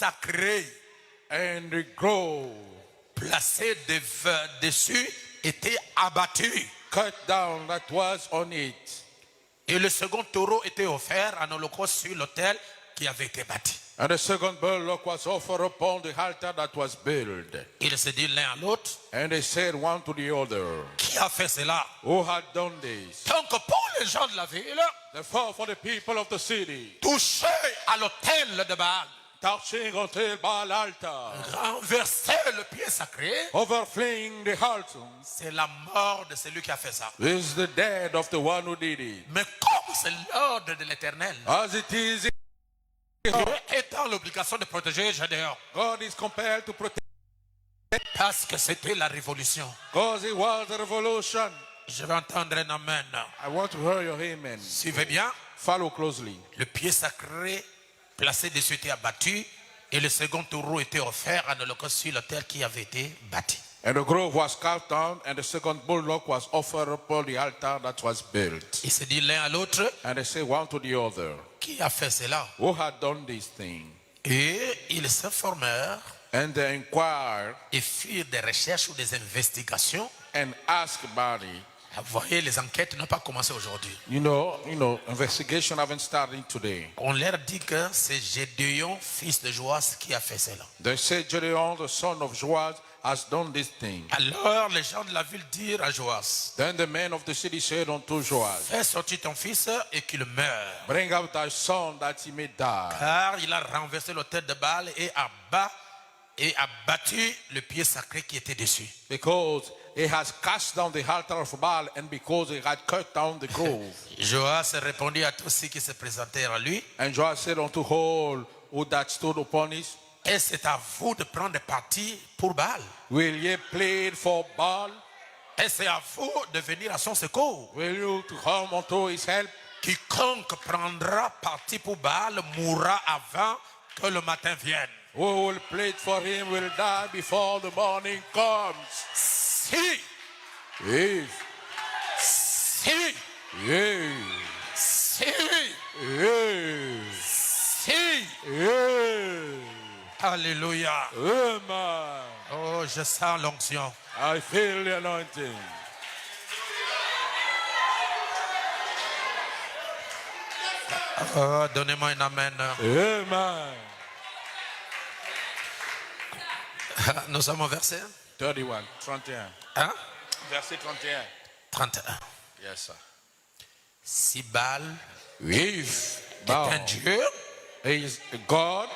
sacré and the grove placé dessus était abattu. cut down that was on it. Et le second taureau était offert en holocauste sur l'autel qui avait été bâti. And the second bullock was offered upon the altar that was built. Ils se disent l'un à l'autre, And they said one to the other, qui a fait cela? who had done this? Donc pour les gens de la ville, Therefore, for the people of the city, toucher à l'autel de Baal, touching until Baal altar, renverser le pied sacré, overflowing the altar, c'est la mort de celui qui a fait ça. is the death of the one who did it. Mais comme c'est l'ordre de l'Éternel, As it is, Dieu est dans l'obligation de protéger Gédéon. God is compelled to protect, Parce que c'était la révolution. because it was a revolution. Je vais entendre un amen. I want to hear your amen. Suivez bien. Follow closely. Le pied sacré placé dessus était abattu et le second taureau était offert en holocauste sur l'autel qui avait été bâti. And the grove was cut down, and the second bullock was offered upon the altar that was built. Il se dit l'un à l'autre, And they say one to the other, qui a fait cela? who had done this thing? Et ils s'informèrent And they inquired et firent des recherches ou des investigations. and asked about it. Vous voyez, les enquêtes n'ont pas commencé aujourd'hui. You know, investigation haven't started today. On leur dit que c'est Gédéon, fils de Joas, qui a fait cela. They say Gideon, the son of Joas, has done this thing. Alors les gens de la ville dirent à Joas, Then the men of the city said unto Joas, fais sortir ton fils et qu'il meure. bring out thy son that he may die. Car il a renversé l'autel de Baal et a battu le pied sacré qui était dessus. Because he has cast down the altar of Baal, and because he had cut down the grove. Joas répondit à tous ceux qui se présentèrent à lui, And Joas said unto all who that stood upon it, et c'est à vous de prendre parti pour Baal. will ye plead for Baal? Et c'est à vous de venir à son secours. Will you to come unto his help? Quiconque prendra parti pour Baal mourra avant que le matin vienne. Who will plead for him will die before the morning comes. Si, If, si, yes, si, yes, si. yes. Alléluia. Amen. Oh, je sens l'onction. I feel the anointing. Oh, donnez-moi un amen. Amen. Nous sommes au verset 31, 31. hein? Verset 31. 31. Yes, sir. Si Baal If est un Baal Dieu, is God,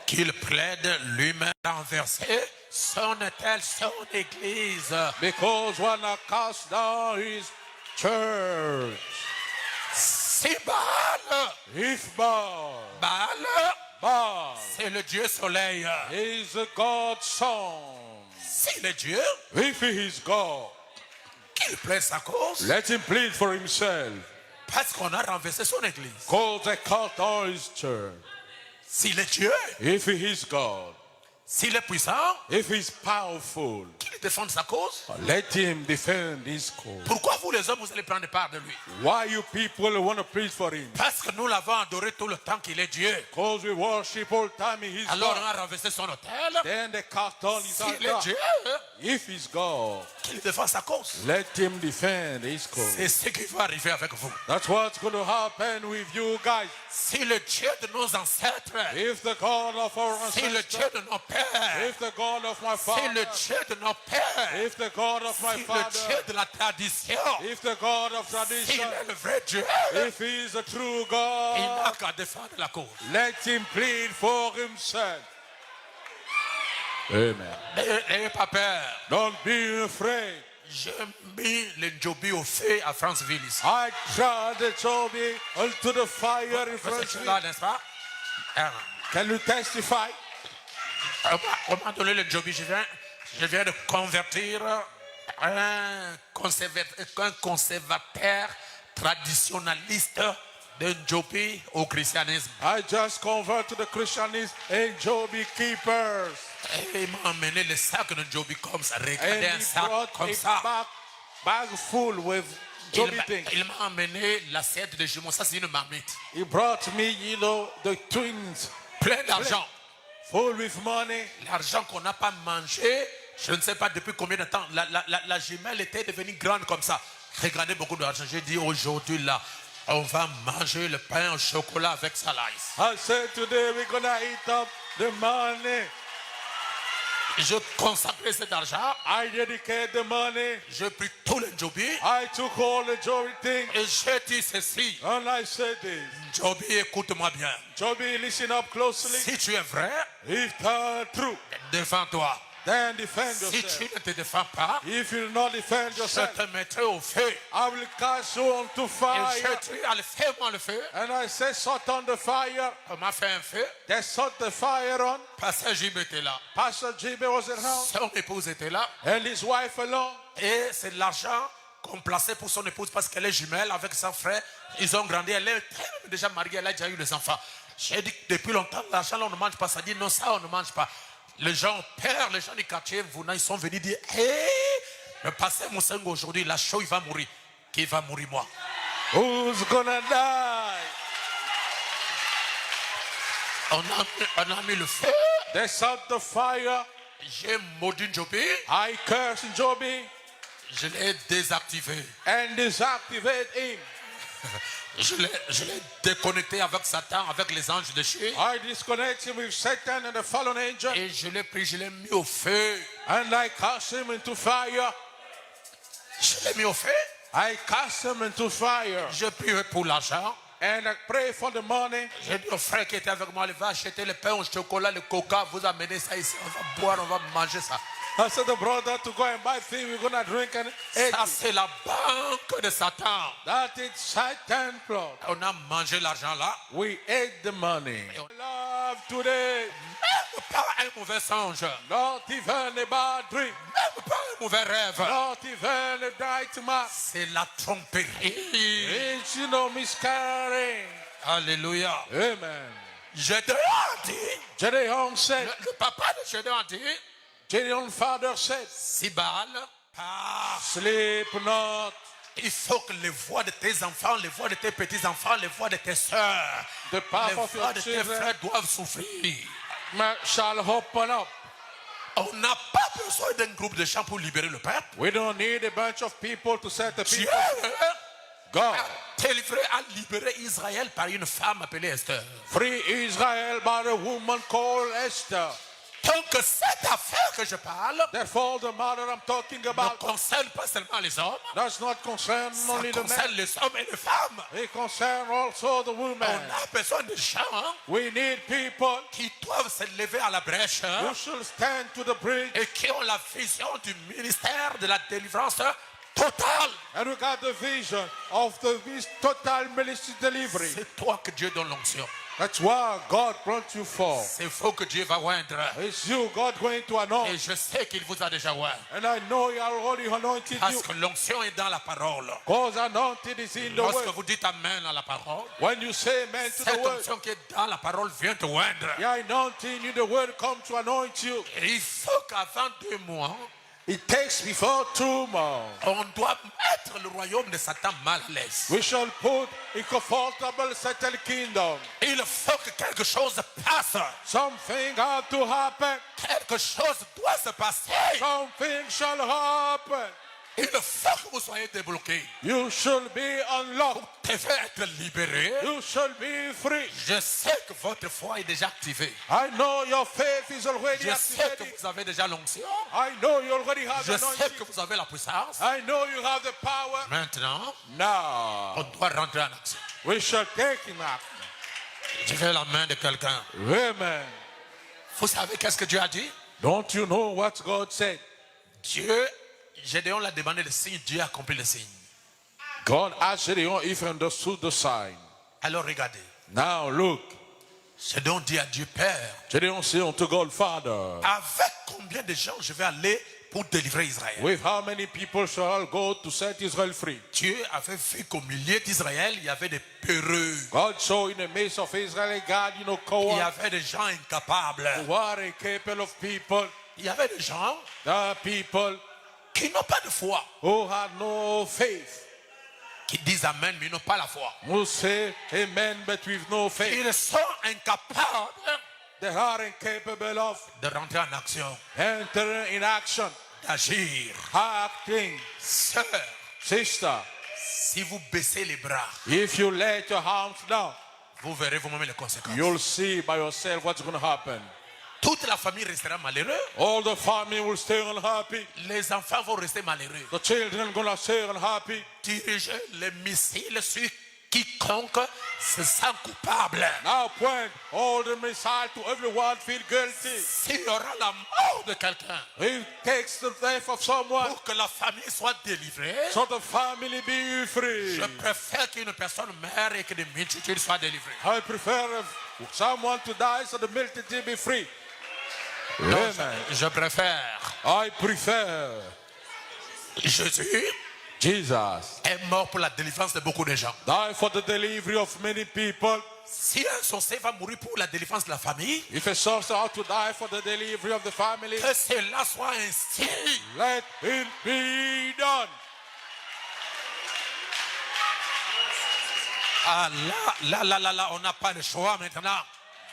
qu'il plaide lui-même renverser son autel, son église. because one has cast down his church. Si Baal, If Baal, Baal c'est le Dieu soleil. is the God's son, Si le Dieu, if he is God, qu'il plaide sa cause, let him plead for himself. parce qu'on a renversé son église. Because they cut down his church. S'il est Dieu, If he is God, s'il est puissant, if he is powerful, qu'il défende sa cause. let him defend his cause. Pourquoi vous les hommes, vous allez prendre part de lui? Why you people want to plead for him? Parce que nous l'avons adoré tout le temps qu'il est Dieu. Because we worship all time in his Alors on God. a renversé son autel. Then they cut down his S'il est altar. Dieu, If he's God, qu'il défend sa cause. let him defend his cause. C'est ce qui va arriver avec vous. That's what's going to happen with you guys. Si le Dieu de nos ancêtres, If the God of our si le Dieu ancestors, de nos pères, if the God of my si father, le Dieu de nos pères, if the God of my si le father, Dieu de la tradition, if the God of s'il tradition, est le vrai Dieu, if he is a true il God, n'a qu'à défendre la cause. let him plead for himself. Amen. N'ayez pas peur. Don't be afraid. J'ai mis le Njobi au feu à Franceville ici. I tried the Toby unto the fire in Vous front êtes of là, me. n'est-ce pas? Hein. Can you testify? On m'a donné le Njobi. Je viens de convertir un conservateur traditionnaliste de Njobi au christianisme. I just convert to the Christianism and Joby keepers. Et il m'a emmené le sac de Njobi comme ça. And Regardez un he sac brought comme a ça. bag full with Joby things. Il m'a emmené l'assiette de jumeaux. Ça, c'est une marmite. He brought me, the twins Plein d'argent. full with money. L'argent qu'on n'a pas mangé, je ne sais pas depuis combien de temps, la jumelle était devenue grande comme ça. Regardez beaucoup d'argent. J'ai dit aujourd'hui là, on va manger le pain au chocolat avec ça là. I said today we're gonna eat up the money. Je consacrais cet argent. I dedicate the money. J'ai pris tout le Joby. I took all the Joby things. Et j'ai dit ceci. And I said this. Joby, écoute-moi bien. Joby, listen up closely. Si tu es vrai, If thou true, défends-toi. then defend Si yourself. tu ne te défends pas, If you do not defend je yourself, te mettrai au feu. I will cast you onto Et fire. je dis, allez, fais-moi le feu. And I said, set on the fire. On m'a fait un feu. They set the fire on. Pasteur Jib était là. Pastor Jimmy was around. Son épouse était là. And his wife alone. Et c'est de l'argent qu'on plaçait pour son épouse parce qu'elle est jumelle avec son frère. Ils ont grandi. Elle est déjà mariée. Elle a déjà eu des enfants. J'ai dit que depuis longtemps, l'argent là, on ne mange pas. Ça dit, non, ça, on ne mange pas. Les gens perdent, les gens du quartier, ils sont venus dire, hé, le pasteur Moussengo aujourd'hui, la show, il va mourir. Qui va mourir, moi? Who's gonna die? On a mis le feu. They set the fire. J'ai maudit Joby. I cursed Joby Je l'ai désactivé. and deactivate him. Je l'ai déconnecté avec Satan, avec les anges de chez. I disconnect him with Satan and the fallen angel. Et je l'ai pris, je l'ai mis au feu. And I cast him into fire. Je l'ai mis au feu. I cast him into fire. J'ai prié pour l'argent. And I pray for the money. J'ai dit au frère qui était avec moi, il va acheter le pain au chocolat, le coca, vous amenez ça ici, on va boire, on va manger ça. I said the brother to go and buy things we're gonna drink and eat. Ça, c'est la banque de Satan. That is Satan plot. On a mangé l'argent là. We ate the money. Love today. Même pas un mauvais songe. Not even a bad dream. Même pas un mauvais rêve. Not even a nightmare. C'est la tromperie. It's no miscarrying. Alléluia. Amen. Gédéon dit, Gedeon said, le papa de Gédéon dit, Gedeon's father said, si Baal part, sleep not. il faut que les voix de tes enfants, les voix de tes petits-enfants, les voix de tes sœurs, The les path of voix your de tes children frères doivent souffrir. shall open up. On n'a pas besoin d'un groupe de gens pour libérer le peuple. We don't need a bunch of people to set the Dieu people. God a délivré, a libéré Israël par une femme appelée Esther. free Israel by a woman called Esther. Donc cette affaire que je parle Therefore, the matter I'm talking ne about concerne pas seulement les hommes, does not concern ça only the men. concerne les hommes et les femmes. It concerns also the On women. a besoin de gens We need people qui doivent se lever à la brèche who should stand to the bridge et qui ont la vision du ministère de la délivrance totale. and we got the vision of this total ministry delivery. C'est toi que Dieu donne l'onction. That's why God brought you for. C'est vous que Dieu va oindre. It's you, God, going to Et anoint. je sais qu'il vous a déjà oint. And I know He already anointed Parce you. que l'onction est dans la parole. Because anointed is in the Lorsque word. vous dites Amen à la parole, When you say amen to the cette word, onction qui est dans la parole vient te oindre. the anointing in the word come to anoint you. Et il faut qu'avant 2 mois, It takes before 2 months. on doit mettre le royaume de Satan mal à l'aise. We shall put a comfortable settled kingdom. Il faut que quelque chose passe. Something had to happen. Quelque chose doit se passer. Something shall happen. Il faut que vous soyez débloqués. You should be unlocked. Vous devez être libérés. You should be free. Je sais que votre foi est déjà activée. I know your faith is already Je sais que activated. vous avez déjà l'onction. I know you already have Je sais anointing. que vous avez la puissance. I know you have the power. Maintenant, Now, on doit rentrer en action. we shall take him up. Je vais la main de quelqu'un. Amen. Vous savez qu'est-ce que Dieu a dit? Don't you know what God said? Dieu, Gédéon l'a demandé le signe, Dieu a accompli le signe. God asked Gideon if he understood the sign. Alors regardez. Now look, Gédéon dit à Dieu, Père, Gideon said unto God, Father, avec combien de gens je vais aller pour délivrer Israël? with how many people shall I go to set Israel free? Dieu avait vu qu'au milieu d'Israël, il y avait des peureux. God saw in the midst of Israel, God, Il y cowards, avait des gens incapables. who are incapable of people, Il y avait des gens the people qui n'ont pas de foi. who had no faith, Qui disent Amen, mais ils n'ont pas la foi. who say amen but with no faith. Ils sont incapables they are incapable of de rentrer en action, entering in action, d'agir. acting. Sœur, Sister, si vous baissez les bras, if you let your arms down, vous verrez vous-même les conséquences. you'll see by yourself what's going to happen. Toute la famille restera malheureuse. All the family will stay unhappy. Les enfants vont rester malheureux. The children are going to stay unhappy. Dirigez les missiles sur quiconque se sent coupable. Now point all the missiles to everyone feel guilty. S'il y aura la mort de quelqu'un, It takes the death of someone pour que la famille soit délivrée, so the family be free. je préfère qu'une personne meure et que des multitudes soient délivrées. I prefer someone to die so the multitude be free. Non, Amen. je préfère. I prefer Jésus Jesus est mort pour la délivrance de beaucoup de gens. die for the delivery of many people. Si un sorcier va mourir pour la délivrance de la famille, If a sorcerer ought to die for the delivery of the family, que cela soit ainsi. let it be done. Ah là, on n'a pas de choix maintenant.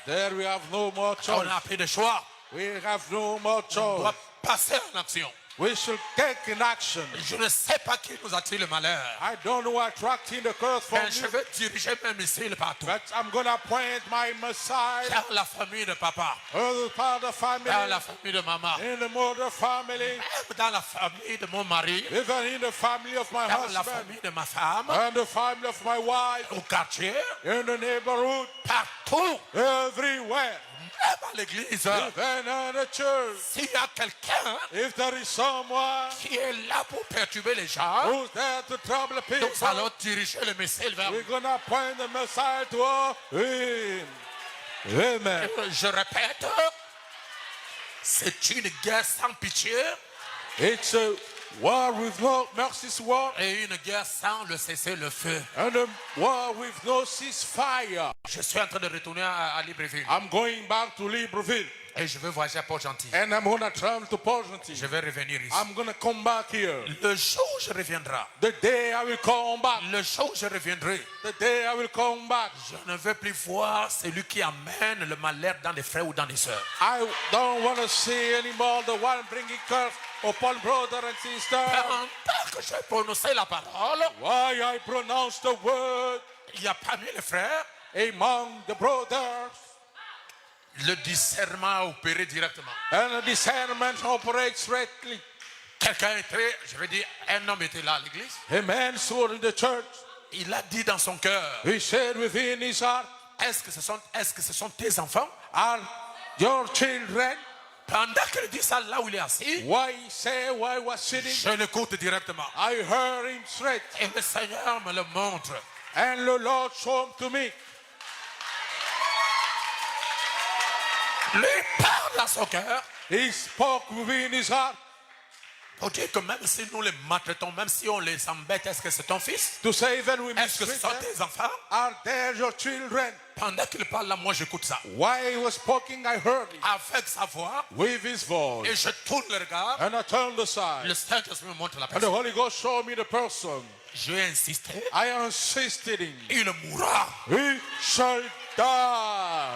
There we have no more On choice. n'a plus de choix. We have no more On doit choice. passer en action. We should take in action. Je ne sais pas qui nous attire le malheur. I don't know what attracting the curse from Mais je you, vais diriger mes missiles partout. but I'm going to point my Messiah Dans la famille de papa, in the father family, dans la famille de maman, in the mother family, même dans la famille de mon mari, even in the family of my dans la husband, famille de ma femme, and the family of my wife, au quartier, in the neighborhood, partout, everywhere, même à l'église. even in the church. S'il y a quelqu'un If there is someone qui est là pour perturber les gens, who's there to trouble people, nous allons diriger le missile vers we're going to point the Messiah to him. Amen. Je répète, c'est une guerre sans pitié It's a war with no mercy's war, et une guerre sans le cessez-le-feu. and a war with no ceasefire. Je suis en train de retourner à Libreville I'm going back to Libreville, et je vais voyager à Port-Gentil. and I'm going to travel to Port-Gentil. Je vais revenir ici. I'm going to come back here. Le jour où je reviendrai, The day I will come back, le jour où je reviendrai, the day I will come back, je ne veux plus voir celui qui amène le malheur dans des frères ou dans des sœurs. I don't want to see anymore the one bringing curse upon brother and sister. Pendant que j'ai prononcé la parole, Why I pronounce the word il y a parmi les frères, among the brothers, le discernement a opéré directement. and the discernment operates directly. Quelqu'un était, je vais dire, un homme était là à l'église. A man stood in the church. Il a dit dans son cœur, He said within his heart, est-ce que ce sont tes enfants? are your children? Pendant qu'il dit ça là où il est assis, Why he said why he was sitting? je l'écoute directement. I heard him straight, Et le Seigneur me le montre. and the Lord showed to me. Lui parle à son cœur He spoke within his heart pour dire que même si nous les maltraitons, même si on les embête, est-ce que c'est ton fils? to say even we Est-ce que ce mistreat sont them, tes enfants? are they your children? Pendant qu'il parle là, moi j'écoute ça. While he was speaking, I heard him Avec sa voix, with his voice, et je tourne le regard, and I turned aside, le Saint-Esprit me montre la and the personne. Holy Ghost showed me the person. J'ai insisté, I insisted in. il mourra. He shall die.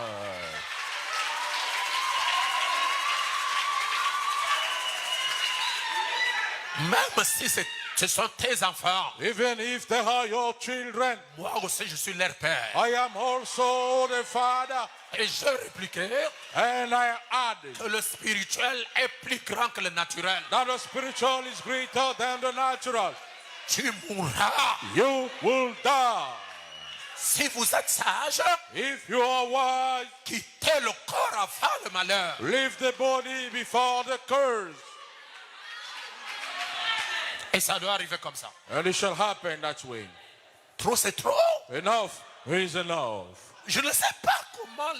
Même si ce sont tes enfants, Even if they are your children, moi aussi je suis leur père. I am also the father. Et je répliquais And I added que le spirituel est plus grand que le naturel. that the spiritual is greater than the natural. Tu mourras. You will die. Si vous êtes sage, If you are wise, quittez le corps avant le malheur. leave the body before the curse. Et ça doit arriver comme ça. And it shall happen that way. Trop c'est trop. Enough is enough. Je ne sais pas comment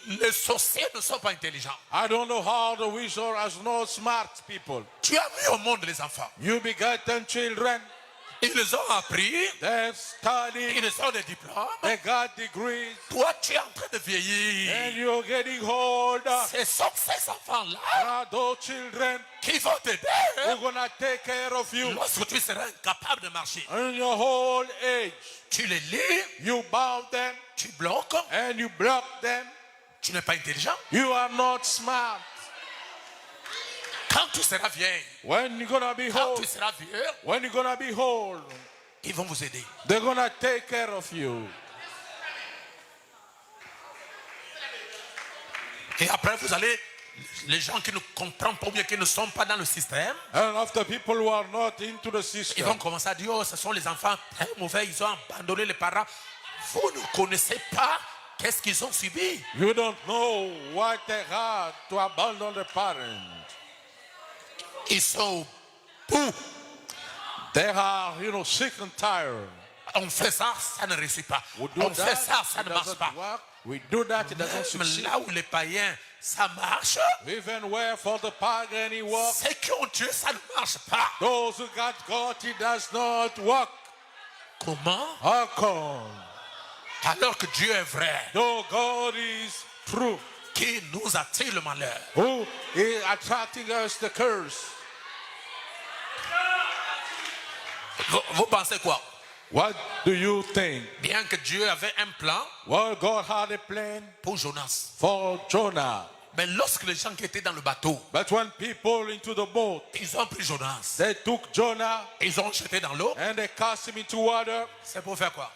les sorciers ne sont pas intelligents. I don't know how the wizard has no smart people. Tu as mis au monde les enfants. You begotten children, Ils ont appris, they study, ils ont des diplômes. they got degrees, Toi, tu es en train de vieillir. and you're getting older. Ce sont ces enfants-là Are those children qui vont t'aider who gonna take care of you lorsque tu seras incapable de marcher. in your old age? Tu les lis, You bound them tu bloques, and you block them. Tu n'es pas intelligent. You are not smart. Quand tu seras vieille, When you're gonna be quand old, tu seras vieux, when you're gonna be old, ils vont vous aider. they're gonna take care of you. Et après, vous allez, les gens qui ne comprennent pas ou bien qui ne sont pas dans le système, And after people who are not into the ils system, vont commencer à dire, oh, ce sont les enfants très mauvais, ils ont abandonné les parents. Vous ne connaissez pas qu'est-ce qu'ils ont subi. you don't know what they had to abandon the parents. Ils sont pou. They are, sick and tired. On fait ça, ça ne réussit pas. We do On fait ça, that, ça it ne marche doesn't pas. work. We do that, it doesn't Même succeed. là où les païens, ça marche. Even where for the pagan he works, Ceux qui ont Dieu, ça ne marche pas. those who got God, it does not work. Comment? How come? Alors que Dieu est vrai, No, God is true. qui nous attire le malheur. Who is attracting us the curse? Vous pensez quoi? What do you think? Bien que Dieu avait un plan Well, God had a plan pour Jonas. for Jonah. Mais lorsque les gens qui étaient dans le bateau, But when people into the boat, ils ont pris Jonas, they took Jonah ils ont jeté dans l'eau, and they cast him into water. c'est pour faire quoi?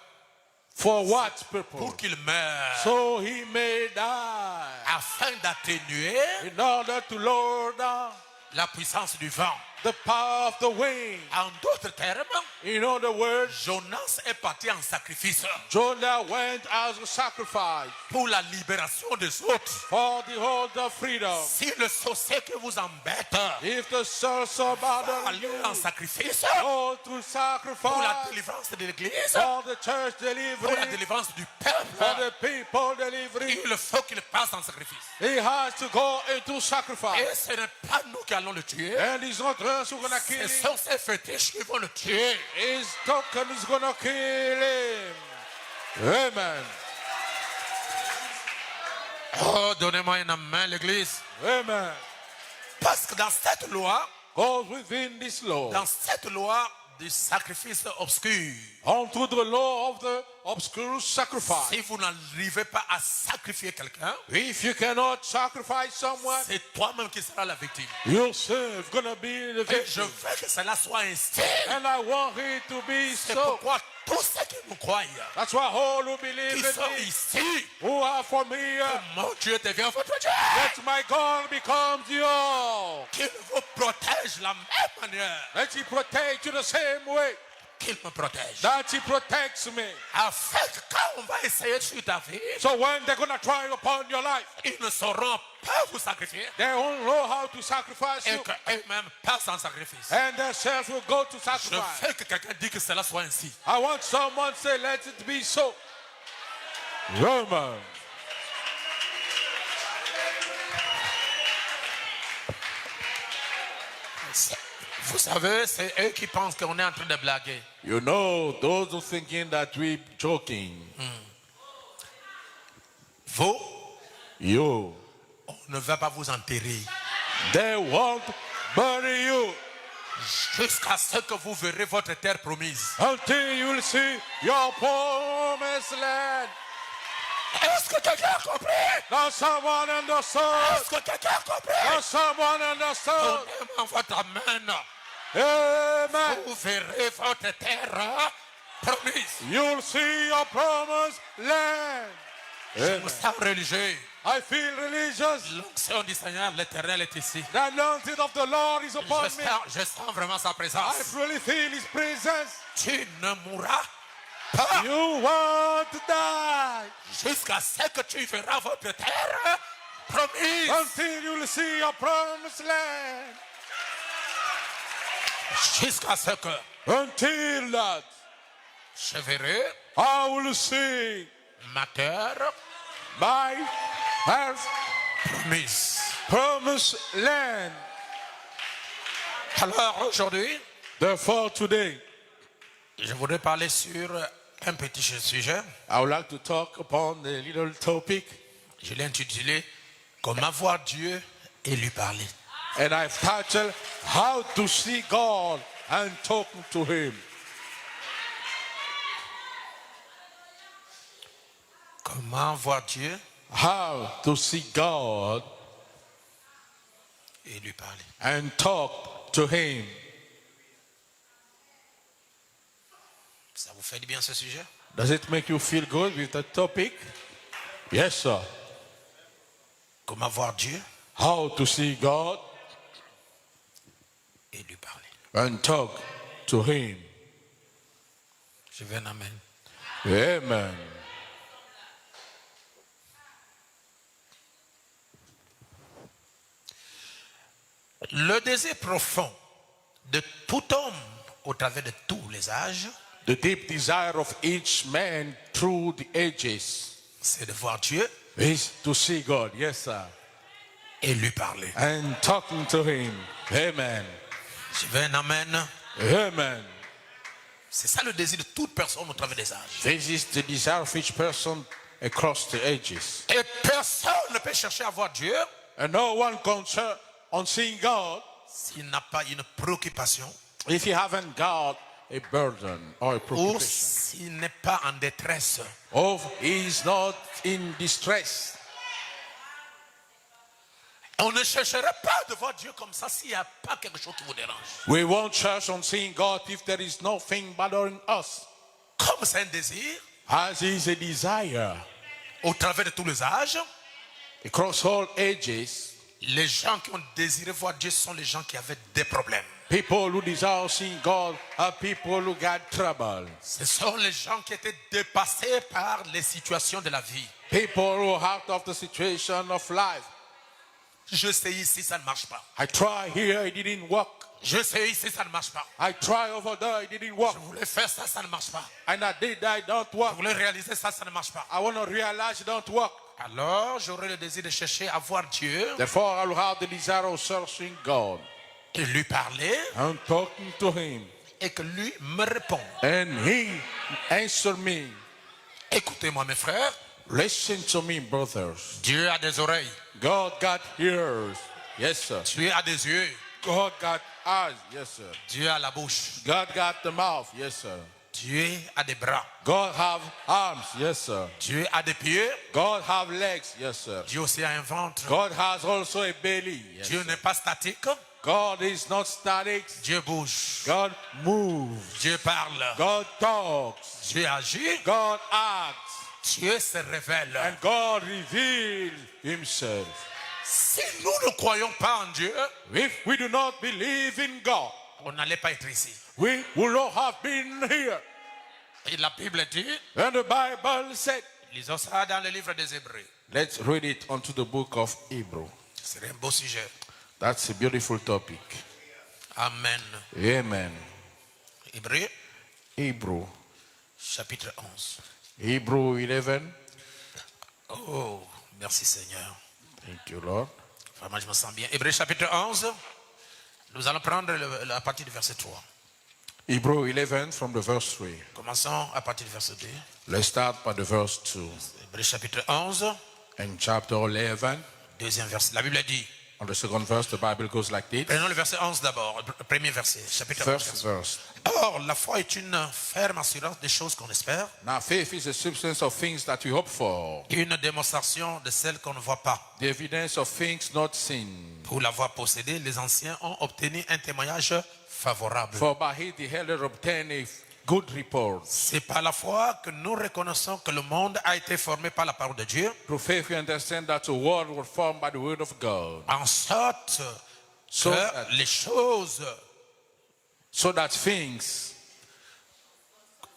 For what purpose? Pour qu'il meure, So he may die. afin d'atténuer In order to lower down la puissance du vent. the power of the wind. En d'autres termes, In other words, Jonas est parti en sacrifice Jonah went as a sacrifice pour la libération des autres. for the whole of freedom. Si le sorcier qui vous embête, If the souls of bother allez you, en sacrifice go to pour la sacrifice délivrance de l'église, for the church pour la delivery, délivrance du for peuple, the people delivery, il faut qu'il passe en sacrifice. he has to go into Et sacrifice. ce n'est pas nous qui allons le tuer. And it's not us who's gonna kill Ce him. sont ces fétiches qui vont le tuer. His token is gonna kill him. Amen. Oh, donnez-moi une main, l'église. Amen. Parce que dans cette loi, Because within this law, dans cette loi du sacrifice obscur, unto the law of the obscure sacrifice, si vous n'arrivez pas à sacrifier quelqu'un, if you cannot sacrifice someone, c'est toi-même qui seras la victime. yourself gonna be the Et je victim. veux que cela soit ainsi. And I want it to be C'est so. pourquoi tous ceux qui me croient, That's why all who believe qui in sont me, ici, who are for me, mon Dieu devient votre Dieu. let my God become yours. Qu'il vous protège de la même manière Let He protect you the same way qu'il me protège. that He protects me. Afin que quand on va essayer sur ta vie, So when they're gonna try upon your life, ils ne sauront pas vous sacrifier they won't know how to sacrifice et you, qu'eux-mêmes passent en sacrifice. and themselves will go to Je sacrifice. veux que quelqu'un dise que cela soit ainsi. I want someone to say, let it be so. Amen. Vous savez, c'est eux qui pensent qu'on est en train de blaguer. You know, those who thinking that we joking, Vous, you, on ne va pas vous enterrer they won't bury you jusqu'à ce que vous verrez votre terre promise. until you'll see your promised land. Est-ce que quelqu'un a compris? Now someone understood. Est-ce que quelqu'un a compris? Now someone understood. Donnez-moi votre main. Amen. Vous verrez votre terre promise. You'll see your promised land. Je me sens religieux. I feel religious. L'onction du Seigneur, l'Éternel est ici. The anointing of the Lord is upon me. Je sens vraiment sa I présence. really feel His presence. Tu ne mourras pas You want to die jusqu'à ce que tu verras votre terre promise. until you'll see your promised land. Jusqu'à ce que Until that, je verrai I will see ma terre my earth promise. promised land. Alors aujourd'hui, Therefore, today, je voudrais parler sur un petit sujet. I would like to talk upon the little topic, Je l'ai intitulé Comment voir Dieu et lui parler. and I've titled How to See God and Talk to Him. Comment voir Dieu how to see God et lui parler. and talk to him. Ça vous fait du bien ce sujet? Does it make you feel good with the topic? Yes, sir. Comment voir Dieu How to see God et lui parler. and talk to him. Je veux un amen. Amen. Le désir profond de tout homme au travers de tous les âges, The deep desire of each man through the ages c'est de voir Dieu is to see God. Yes, sir. et lui parler. And talking to him. Amen. Je veux un amen. Amen. C'est ça le désir de toute personne au travers des âges. This is the desire of each person across the ages. Et personne ne peut chercher à voir Dieu And no one concerned on seeing God s'il n'a pas une préoccupation if he haven't got a burden or a ou preoccupation. s'il n'est pas en détresse. Or he is not in distress. On ne chercherait pas de voir Dieu comme ça s'il n'y a pas quelque chose qui vous dérange. We won't church on seeing God if there is nothing bothering us. Comme c'est un désir, As is a desire au travers de tous les âges, across all ages, les gens qui ont désiré voir Dieu sont les gens qui avaient des problèmes. people who desire seeing God are people who got trouble. Ce sont les gens qui étaient dépassés par les situations de la vie. People who are out of the situation of life. Je sais ici, ça ne marche pas. I try here, it didn't work. Je sais ici, ça ne marche pas. I try over there, it didn't work. Je voulais faire ça, ça ne marche pas. And I did that, it don't Je work. voulais réaliser ça, ça ne marche pas. I want to realize it don't work. Alors, j'aurai le désir de chercher à voir Dieu Therefore, I will have the desire of searching God et lui parler and talking to him. et que lui me réponde. And he answer me. Écoutez-moi, mes frères, Listen to me, brothers. Dieu a des oreilles, God got ears. Yes, sir. Dieu a des yeux, God got eyes. Yes, sir. Dieu a la bouche, God got the mouth. Yes, sir. Dieu a des bras, God have arms. Yes, sir. Dieu a des pieds, God have legs. Yes, sir. Dieu aussi a un ventre. God has also a belly. Yes, Dieu sir. n'est pas statique, God is not static. Dieu bouge, God moves. Dieu parle, God talks. Dieu agit, God acts. Dieu se révèle. And God reveals himself. Si nous ne croyons pas en Dieu, If we do not believe in God, on n'allait pas être ici. we would not have been here. Et la Bible dit, And the Bible said, lisons ça dans le livre des Hébreux. let's read it onto the book of Hebrew. C'est un beau sujet. That's a beautiful topic. Amen. Amen. Hébreux, Hebrew. chapitre 11. Hebrew 11. Oh, merci Seigneur. Thank you, Lord. Vraiment, je me sens bien. Hébreux, chapitre 11. Nous allons prendre à partir du verset 3. Hebrew 11 from the verse 3. Commençons à partir du verset 2. Let's start by the verse 2. Hébreux, chapitre 11, In chapter 11, deuxième verset. La Bible dit, on the second verse, the Bible goes like this. prenons le verset 11 d'abord, le premier verset, chapitre 11. First verse. Or, la foi est une ferme assurance des choses qu'on espère, Now faith is the substance of things that we hope for, une démonstration de celles qu'on ne voit pas. the evidence of things not seen. Pour l'avoir possédée, les anciens ont obtenu un témoignage favorable. For by it the elder obtained a good report. C'est par la foi que nous reconnaissons que le monde a été formé par la parole de Dieu, Through faith we understand that the world was formed by the word of God, en sorte So que that- les choses, so that things,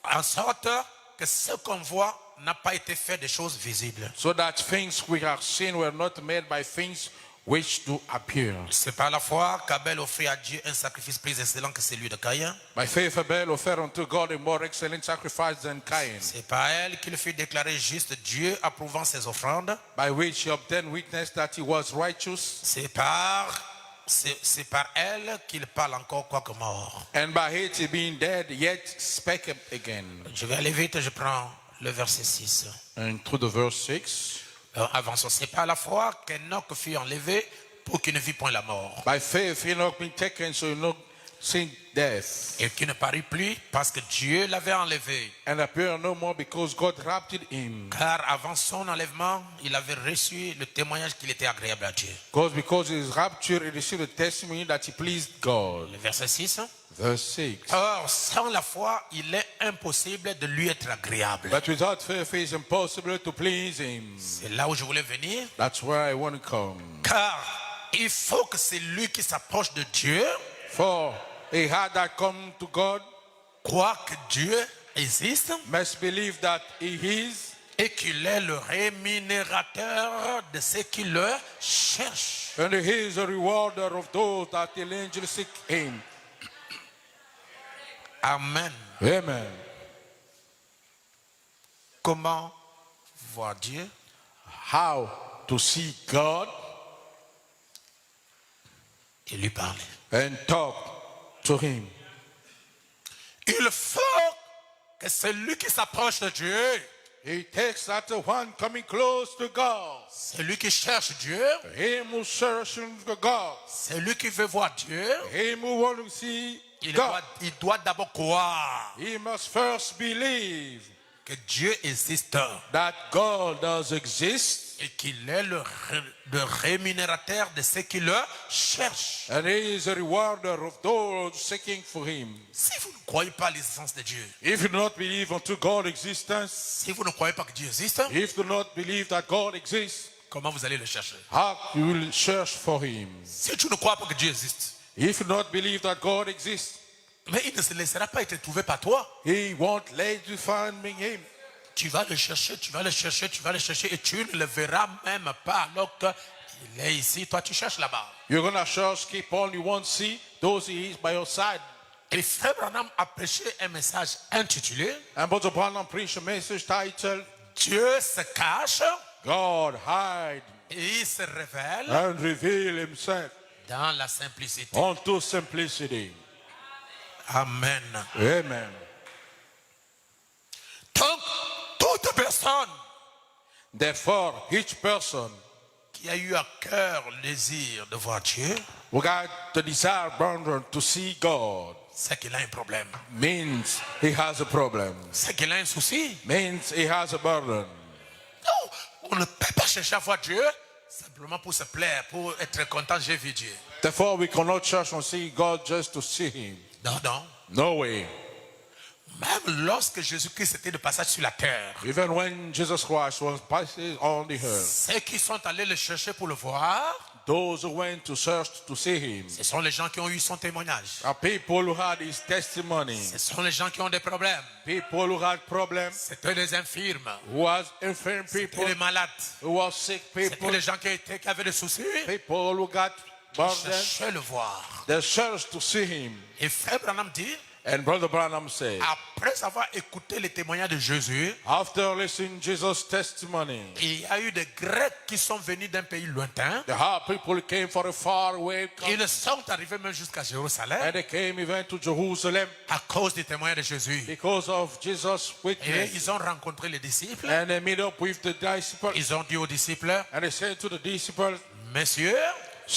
en sorte que ce qu'on voit n'a pas été fait de choses visibles. so that things we have seen were not made by things which do appear. C'est par la foi qu'Abel offrit à Dieu un sacrifice plus excellent que celui de Caïn. By faith Abel offered unto God a more excellent sacrifice than Cain, C'est par elle qu'il fut déclaré juste, Dieu approuvant ses offrandes. by which he obtained witness that he was righteous, C'est par elle qu'il parle encore quoique mort. and by it he being dead yet spake again. Je vais aller vite, je prends le verset 6. And through the verse 6, Avançons. C'est par la foi qu'Enoch fut enlevé pour qu'il ne vit point la mort. by faith Enoch being taken so Enoch seen death. Et qui ne parut plus parce que Dieu l'avait enlevé. And appeared no more because God raptured him. Car avant son enlèvement, il avait reçu le témoignage qu'il était agréable à Dieu. Because his rapture, he received a testimony that he pleased God. Le verset 6. Verse 6. Or, sans la foi, il est impossible de lui être agréable. But without faith, it is impossible to please him. C'est là où je voulais venir. That's where I want to come. Car il faut que celui qui s'approche de Dieu, For a heart that comes to God croit que Dieu existe must believe that he is, et qu'il est le rémunérateur de ceux qui le cherchent. and he is a rewarder of those that diligently seek him. Amen. Amen. Comment voir Dieu? How to see God Et lui parler. and talk to him. Il faut que celui qui s'approche de Dieu, It takes that the one coming close to God, celui qui cherche Dieu, him who searches for God, celui qui veut voir Dieu, him who wants to see il God. doit d'abord croire He must first believe que Dieu existe that God does exist et qu'il est le rémunérateur de ceux qui le cherchent. and he is a rewarder of those seeking for him. Si vous ne croyez pas à l'existence de Dieu, If you do not believe unto God's existence, si vous ne croyez pas que Dieu existe, if you do not believe that God exists, comment vous allez le chercher? how you will search for him? Si tu ne crois pas que Dieu existe, If you do not believe that God exists, mais il ne se laissera pas être trouvé par toi. he won't let you find him. Tu vas le chercher, tu vas le chercher, tu vas le chercher et tu ne le verras même pas alors qu'il est ici. Toi, tu cherches là-bas. You're going to search, keep on, you won't see those he is by your side. Et Frère Branham a prêché un message intitulé And Brother Branham preached a message titled, Dieu se cache God hide et il se révèle and reveal himself dans la simplicité. unto simplicity. Amen. Amen. Donc, toute personne Therefore, each person qui a eu à cœur le désir de voir Dieu, who got the desire burden to see God c'est qu'il a un problème. means he has a problem, C'est qu'il a un souci. means he has a burden. Non, on ne peut pas chercher à voir Dieu simplement pour se plaire, pour être content, j'ai vu Dieu. Therefore, we cannot search and see God just to see him. Non, non. No way. Même lorsque Jésus-Christ était de passage sur la terre, Even when Jesus Christ was passing on the earth, ceux qui sont allés le chercher pour le voir, those who went to search to see him ce sont les gens qui ont eu son témoignage. are people who had his testimony, Ce sont les gens qui ont des problèmes. people who had problems, C'était les infirmes. who was infirm people, C'était les malades. who was sick C'était people, les gens qui avaient des soucis. people who got Ils burdens. cherchaient le voir. They searched to see him. Et Frère Branham dit, And Brother Branham said, après avoir écouté les témoignages de Jésus, after listening to Jesus' testimony, il y a eu des Grecs qui sont venus d'un pays lointain. the hard people came from a far away country, Ils sont arrivés même jusqu'à Jérusalem and they came even to Jerusalem à cause des témoignages de Jésus. because of Jesus' Et witness. ils ont rencontré les disciples. And they meet up with the disciples, Ils ont dit aux disciples, and they said to the disciples, messieurs,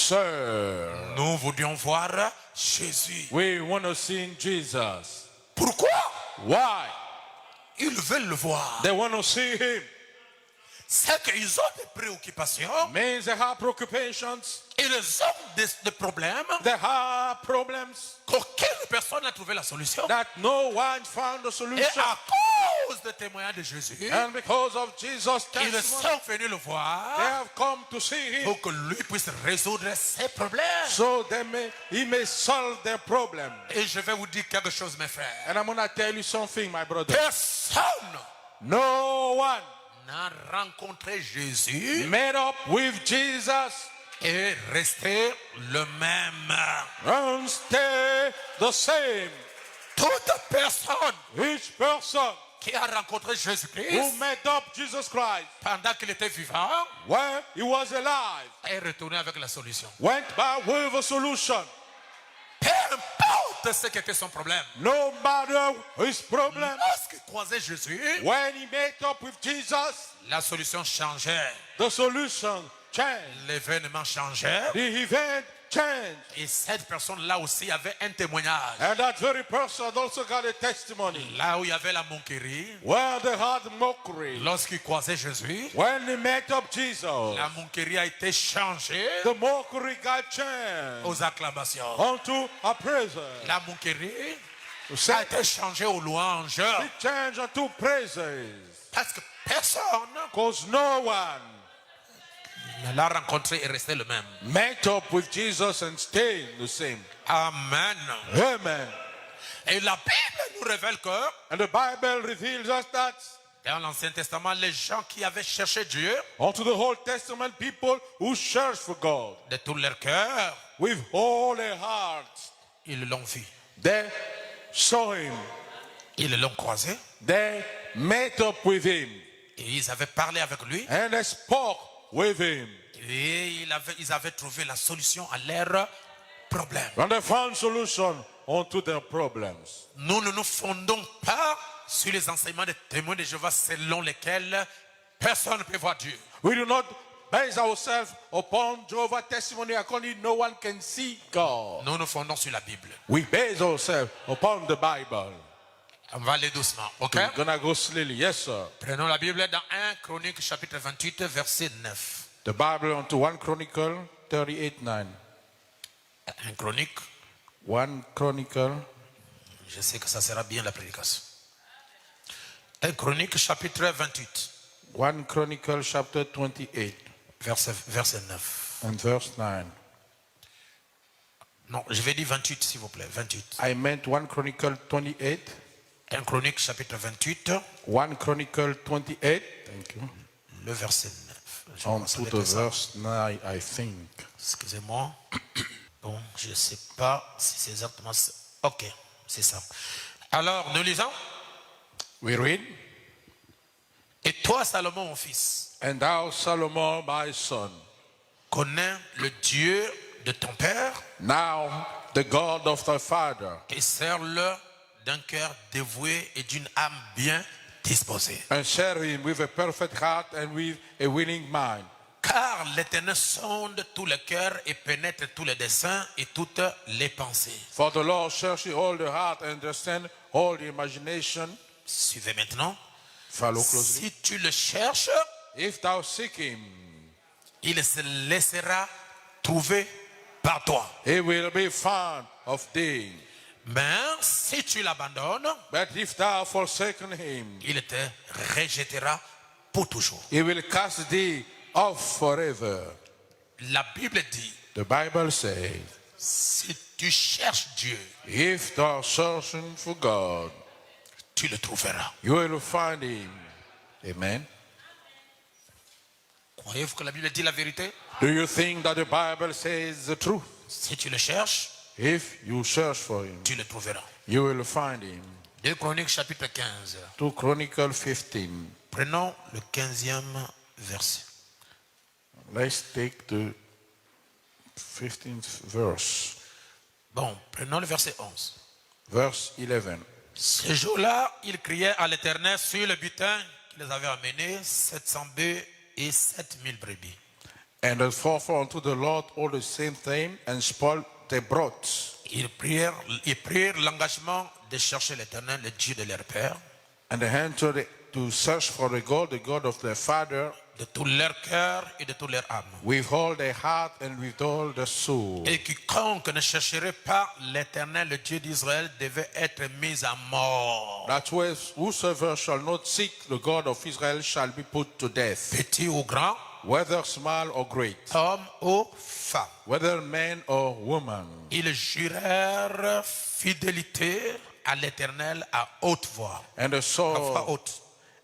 Sir, nous voudrions voir Jésus. we want to see Jesus. Pourquoi? Why? Ils veulent le voir. They want to see him. C'est qu'ils ont des préoccupations. Means they have preoccupations, Ils ont des problèmes they have problems qu'aucune personne n'a trouvé la solution. that no one found a Et solution. à cause des témoignages de Jésus, And because of Jesus' ils testimony, sont venus le they voir have come to see him pour que lui puisse résoudre ses problèmes. so he may solve their problem. Et je vais vous dire quelque chose, mes frères. And I'm going to tell you something, my brother. Personne No one n'a rencontré Jésus met up with Jesus et resté le même. and stay the same. Toute personne Each person qui a rencontré who Jésus-Christ met up Jesus Christ pendant qu'il était vivant when he was alive est retourné avec la solution. went back with a solution. Peu importe ce qu'était son problème. No matter his problem, Lorsqu'il croisait Jésus, when he met up with Jesus, la solution changeait. the solution changed. L'événement changeait. The event change. Et cette personne-là aussi avait un témoignage. And that very person also got a testimony. Là où il y avait la moquerie, Where they had mockery. lorsqu'il croisait Jésus, When he met up Jesus, la moquerie a été changée the mockery got changed aux acclamations. unto a praise. La moquerie So a été changée aux louanges. it changed unto praises. Parce que personne Because no one ne l'a rencontré et resté le même. met up with Jesus and stayed the same. Amen. Amen. Et la Bible nous révèle que And the Bible reveals us that dans l'Ancien Testament, les gens qui avaient cherché Dieu unto the Old Testament people who search for God de tout leur cœur, with all their hearts, ils l'ont vu. they saw him. Ils l'ont croisé They met up with him et ils avaient parlé avec lui. and they spoke with him. Et ils avaient trouvé la solution à leurs problèmes. And they found solution unto their problems. Nous ne nous fondons pas sur les enseignements des témoins de Jéhovah selon lesquels personne ne peut voir Dieu. We do not base ourselves upon Jehovah's testimony according no one can see God. Nous nous fondons sur la Bible. We base ourselves upon the Bible. On va aller doucement, ok? We're gonna go slowly. Yes, sir. Prenons la Bible dans 1 Chronique chapitre 28 verset 9. The Bible unto 1 Chronicle 38:9. 1 Chronique, 1 Chronicle. je sais que ça sera bien la prédication. 1 Chronique chapitre 28 1 Chronicle chapter 28 verset 9. and verse 9. Non, je vais dire 28 s'il vous plaît, 28. I meant 1 Chronicle 28. 1 Chronique chapitre 28, 1 Chronicle 28. Thank you. le verset 9. Je On pense to avec the ça. verse 9, I think. Excusez-moi. Bon, je ne sais pas si c'est exactement ça. Ok, c'est ça. Alors, nous lisons. We read. Et toi, Salomon, mon fils, And thou, Solomon, my son, connais le Dieu de ton père now the God of thy father, et sers-le d'un cœur dévoué et d'une âme bien disposée. and share him with a perfect heart and with a willing mind. Car l'Éternel sonde tous les cœurs et pénètre tous les desseins et toutes les pensées. For the Lord searches all the heart and understands all the imagination. Suivez maintenant. Follow closely. Si tu le cherches, If thou seek him, il se laissera trouver par toi. he will be found of thee. Mais si tu l'abandonnes, But if thou forsaken him, il te rejettera pour toujours. he will cast thee off forever. La Bible dit, The Bible says, si tu cherches Dieu, if thou art searching for God, tu le trouveras. you will find him. Amen. Croyez-vous que la Bible dit la vérité? Do you think that the Bible says the truth? Si tu le cherches, If you search for him, tu le trouveras. you will find him. 2 Chroniques chapitre 15. 2 Chronicles 15. Prenons le 15e verset. Let's take the 15th verse. Bon, prenons le verset 11. Verse 11. Ce jour-là, ils criaient à l'Éternel sur le butin qui les avait amenés, 700 bœufs et 7000 brebis. And they forth unto the Lord all the same thing, and spoiled they brought. Ils prirent l'engagement de chercher l'Éternel, le Dieu de leur père, And they entered to search for the God of their father, de tout leur cœur et de toute leur âme. with all their heart and with all their soul. Et quiconque ne chercherait pas l'Éternel, le Dieu d'Israël, devait être mis à mort. That whosoever shall not seek the God of Israel shall be put to death, Petit ou grand, whether small or great, homme ou femme. whether man or woman. Ils jurèrent fidélité à l'Éternel à haute voix. And they À voix swore, haute.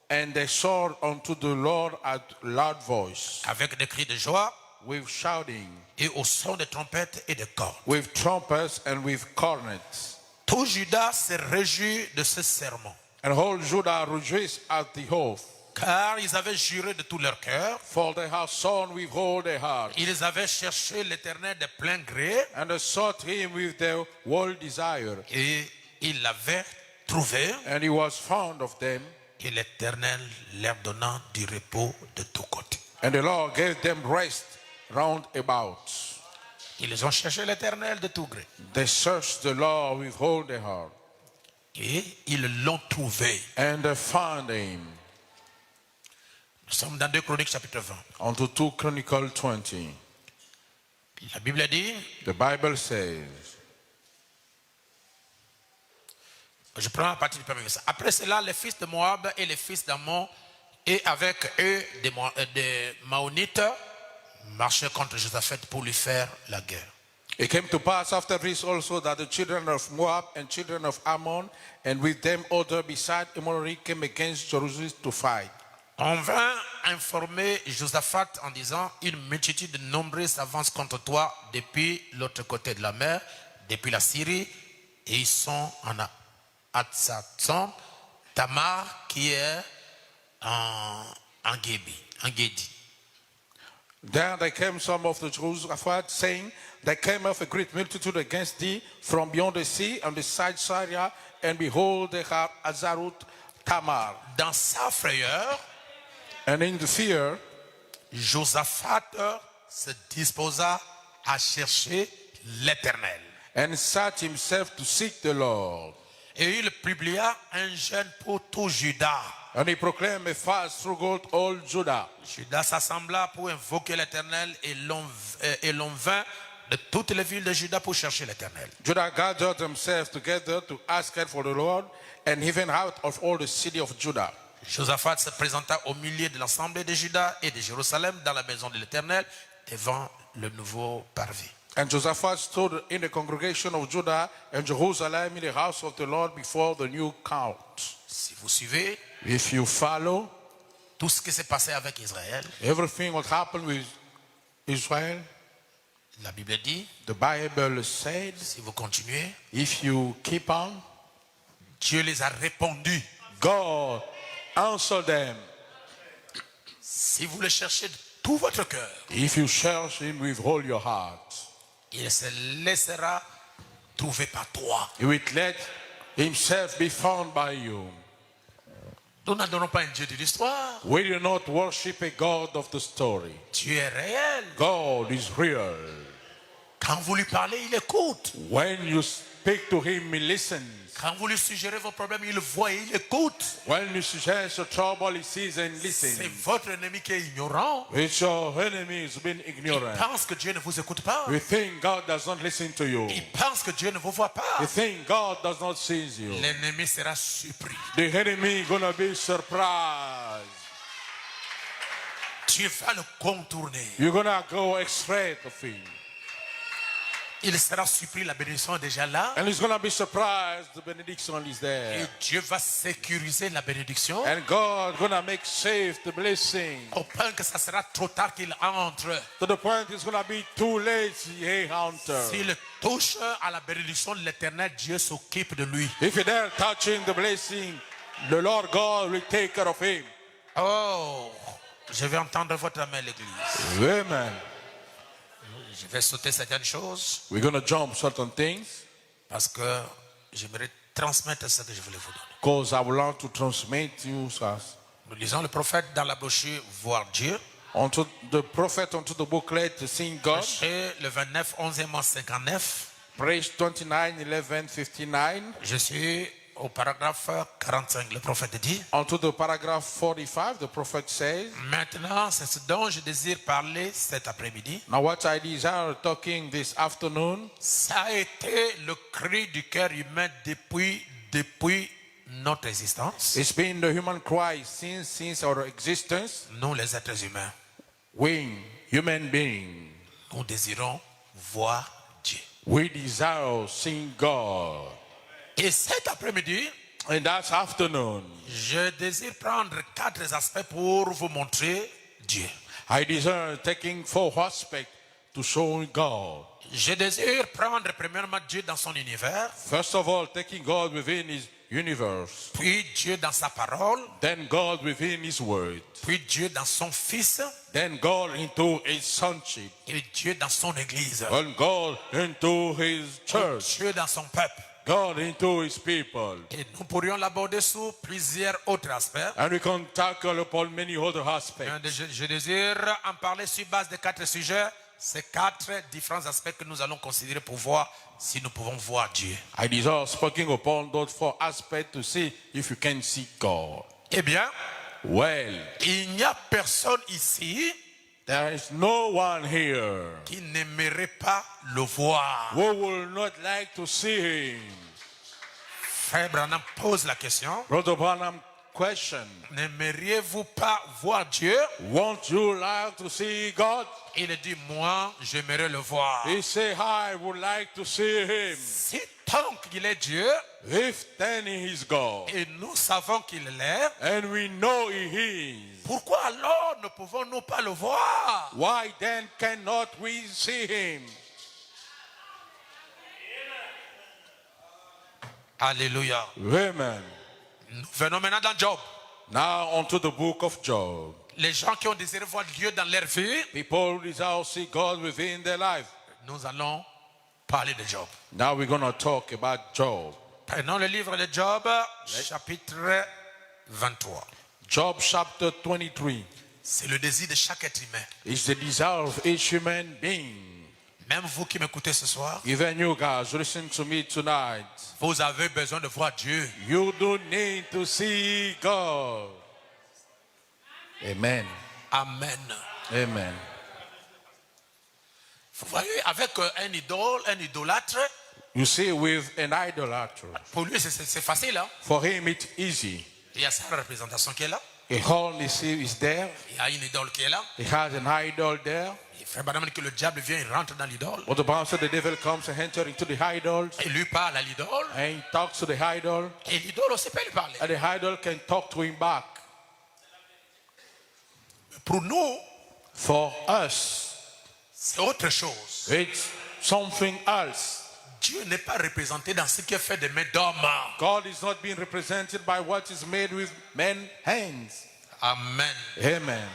and they swore unto the Lord at loud voice, Avec des cris de joie with shouting, et au son de trompettes et de cordes. with trumpets and with cornets. Tout Judas se réjouit de ce serment, And whole Judah rejoiced at the oath, car ils avaient juré de tout leur cœur. for they have sworn with all their heart. Ils avaient cherché l'Éternel de plein gré And they sought him with their whole desire. et ils l'avaient trouvé. And he was found of them. Et l'Éternel leur donna du repos de tous côtés. And the Lord gave them rest round about. Ils ont cherché l'Éternel de tout gré. They searched the Lord with all their heart. Et ils l'ont trouvé. And they found him. Nous sommes dans 2 Chroniques chapitre 20. Unto 2 Chronicles 20. La Bible dit, The Bible says, je prends à partir du premier verset. Après cela, les fils de Moab et les fils d'Ammon, et avec eux des Maonites, marchaient contre Josaphat pour lui faire la guerre. it came to pass after this also that the children of Moab and children of Ammon, and with them other beside Amorite, came against Jerusalem to fight. On vint informer Josaphat en disant, une multitude nombreuse s'avance contre toi depuis l'autre côté de la mer, depuis la Syrie, et ils sont en Hatzatson, Tamar qui est en Gedi. There they came some of the Jehoshaphat, saying, there came up a great multitude against thee from beyond the sea on the side Syria, and behold, they have Azarut Tamar. Dans sa frayeur, And in the fear, Josaphat se disposa à chercher l'Éternel. and set himself to seek the Lord. Et il publia un jeûne pour tout Juda. And he proclaimed a fast throughout all Judah. Juda s'assembla pour invoquer l'Éternel et l'on vint de toutes les villes de Juda pour chercher l'Éternel. Judah gathered themselves together to ask help for the Lord, and even out of all the city of Judah. Josaphat se présenta au milieu de l'assemblée de Juda et de Jérusalem dans la maison de l'Éternel devant le nouveau parvis. And Josaphat stood in the congregation of Judah and Jerusalem in the house of the Lord before the new count. Si vous suivez If you follow tout ce qui s'est passé avec Israël, everything what happened with Israel, la Bible dit, the Bible said, si vous continuez, if you keep on, Dieu les a répondus. God answer them. Si vous le cherchez de tout votre cœur, If you search him with all your heart, il se laissera trouver par toi. he will let himself be found by you. Nous n'adorons pas un Dieu de l'histoire. We do not worship a God of the story. Dieu est réel. God is real. Quand vous lui parlez, il écoute. When you speak to him, he listens. Quand vous lui suggérez vos problèmes, il voit et il écoute. When you suggest your trouble, he sees and C'est listens. votre ennemi qui est ignorant. It's your enemy has been Il ignorant. pense que Dieu ne vous écoute pas. We think God does not listen to you. Il pense que Dieu ne vous voit pas. We think God does not see you. L'ennemi sera surpris. The enemy gonna be surprised. Tu vas le contourner. You're gonna go straight of him. Il sera surpris, la bénédiction est déjà là. And he's gonna be surprised the benediction is Et there. Dieu va sécuriser la bénédiction And God gonna make safe the blessing. au point que ça sera trop tard qu'il entre. To the point it's gonna be too late, he hunter. S'il touche à la bénédiction de l'Éternel, Dieu s'occupe de lui. If you're there touching the blessing, the Lord God will take care of him. Oh, je vais entendre votre amen à l'église. Amen. Je vais sauter certaines choses We're gonna jump certain things parce que j'aimerais transmettre ce que je voulais vous donner. because I would like to transmit you us. Nous lisons le prophète dans la brochure Voir Dieu. Unto the prophet, unto the booklet, Seeing God. Chez le 29, 11e mois 59. Page 29, 11, 59. Je suis au paragraphe 45. Le prophète dit, Unto the paragraph 45, the prophet says, maintenant, c'est ce dont je désire parler cet après-midi. now what I desire talking this afternoon, Ça a été le cri du cœur humain depuis notre existence. it's been the human cry since our existence. Nous, les êtres humains, We, human beings, nous désirons voir Dieu. we desire seeing God. Et cet après-midi, And that afternoon, je désire prendre 4 aspects pour vous montrer Dieu. I desire taking 4 aspects to show God. Je désire prendre premièrement Dieu dans son univers, First of all, taking God within His universe. puis Dieu dans sa parole, Then God within His word. puis Dieu dans son Fils, Then God into His sonship. et Dieu dans son Église, And God into His church. Dieu dans son peuple. God into His people. Et nous pourrions l'aborder sous plusieurs autres aspects. And we can tackle upon many other aspects. Je désire en parler sur base de 4 sujets. ces 4 différents aspects que nous allons considérer pour voir si nous pouvons voir Dieu. It is all speaking upon those 4 aspects to see if you can see God. Eh bien, Well, il n'y a personne ici there is no one here qui n'aimerait pas le voir. who will not like to see him. Frère Branham pose la question. Brother Branham question, N'aimeriez-vous pas voir Dieu? won't you like to see God? Il dit, moi, j'aimerais le voir. He say, I would like to see him. Si tant qu'il est Dieu, If then he is God, et nous savons qu'il l'est, and we know he is, pourquoi alors ne pouvons-nous pas le voir? why then cannot we see him? Alléluia. Amen. Nous venons maintenant dans Job. Now onto the book of Job. Les gens qui ont désiré voir Dieu dans leur vie, People desire to see God within their life. nous allons parler de Job. Now we're going to talk about Job. Prenons le livre de Job, chapitre 23. Job chapter 23 C'est le désir de chaque être humain. is the desire of each human being. Même vous qui m'écoutez ce soir, Even you guys, listen to me tonight. vous avez besoin de voir Dieu. You do need to see God. Amen. Amen. Amen. Vous voyez, avec un idole, un idolâtre, You see, with an idolater, pour lui c'est facile. Hein? for him it's easy. Il y a sa représentation qui est là. A horn is there. Il y a une idole qui est là. He has an idol there. Et frère Branham dit que le diable vient, il rentre dans l'idole. But the Bible said the devil comes and enters into the idols, Et lui parle à l'idole. and he talks to the idol, Et l'idole aussi peut lui parler. and the idol can talk to him back. Pour nous, For us, c'est autre chose. it's something else. Dieu n'est pas représenté dans ce qui est fait de mains d'hommes. God is not being represented by what is made with men's hands. Amen. Amen.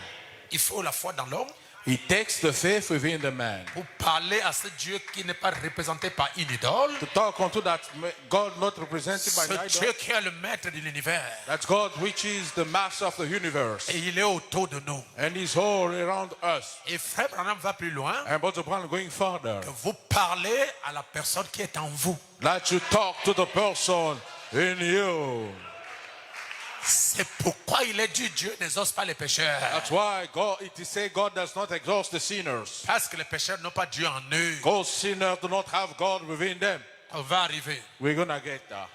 Il faut la foi dans l'homme He takes the faith within the man pour parler à ce Dieu qui n'est pas représenté par une idole. to talk unto that God not represented by an Ce idol. Dieu qui est le maître de l'univers. That's God which is the master of the universe, Et il est autour de nous. and He's all around us. Et frère Branham va plus loin. And Brother Branham going further, Que vous parlez à la personne qui est en vous. that you talk to the person in you. C'est pourquoi il est dit Dieu n'exauce pas les pécheurs. That's why God, it is said God does not exhaust the sinners. Parce que les pécheurs n'ont pas Dieu en eux. Those sinners do not have God within them. On va arriver. We're gonna get that.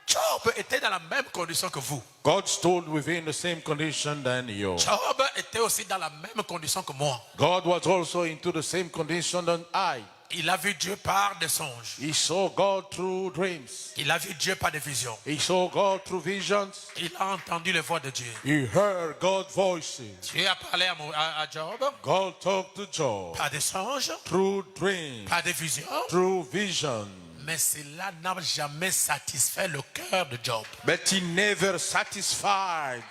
Job était dans la même condition que vous. God stood within the same condition than you. Job était aussi dans la même condition que moi. God was also into the same condition than I. Il a vu Dieu par des songes. He saw God through dreams. Il a vu Dieu par des visions. He saw God through visions. Il a entendu les voix de Dieu. He heard God's voices. Dieu a parlé à Job God talked to Job par des songes, through dreams, par des visions. through vision. Mais cela n'a jamais satisfait le cœur de Job. But he never satisfied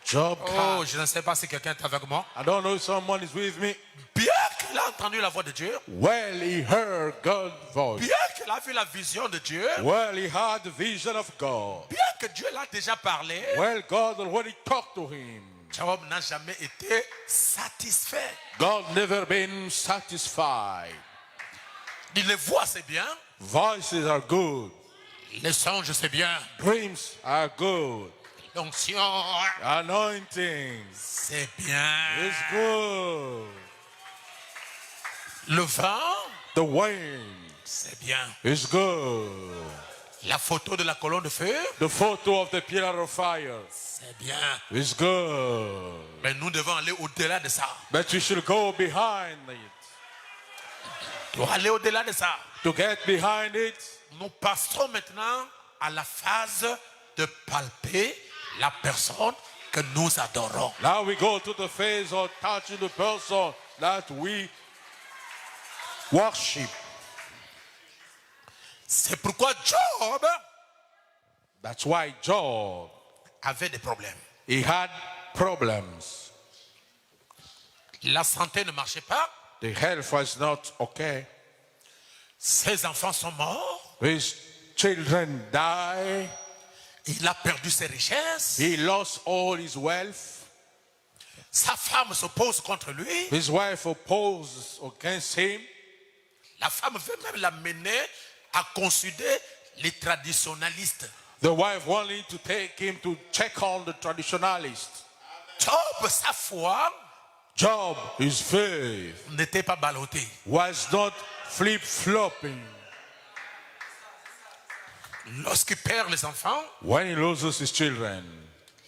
Job. Oh, je ne sais pas si quelqu'un est avec moi. I don't know if someone is with me. Bien qu'il a entendu la voix de Dieu, Well, he heard God's voice. bien qu'il a vu la vision de Dieu, Well, he had the vision of God. bien que Dieu l'a déjà parlé, Well, God already talked to him. Job n'a jamais été satisfait. God never been satisfied. Il les voit, c'est bien. Voices are good. Les songes, c'est bien. Dreams are good. L'onction, Anointing c'est bien. is good. Le vent, The wind c'est bien. is good. La photo de la colonne de feu, The photo of the pillar of fire c'est bien. is good. Mais nous devons aller au-delà de ça. But you should go behind it. Pour aller au-delà de ça, To get behind it, nous passons maintenant à la phase de palper la personne que nous adorons. now we go to the phase of touching the person that we worship. C'est pourquoi Job That's why Job, avait des problèmes. he had problems. La santé ne marchait pas. The health was not okay. Ses enfants sont morts. His children died. Il a perdu ses richesses. He lost all his wealth. Sa femme s'oppose contre lui. His wife opposed against him. La femme veut même l'amener à consulter les traditionnalistes. The wife wanted to take him to check on the traditionalists. Job, sa foi, Job, his faith, n'était pas ballotté. was not flip-flopping. Lorsqu'il perd les enfants, When he loses his children,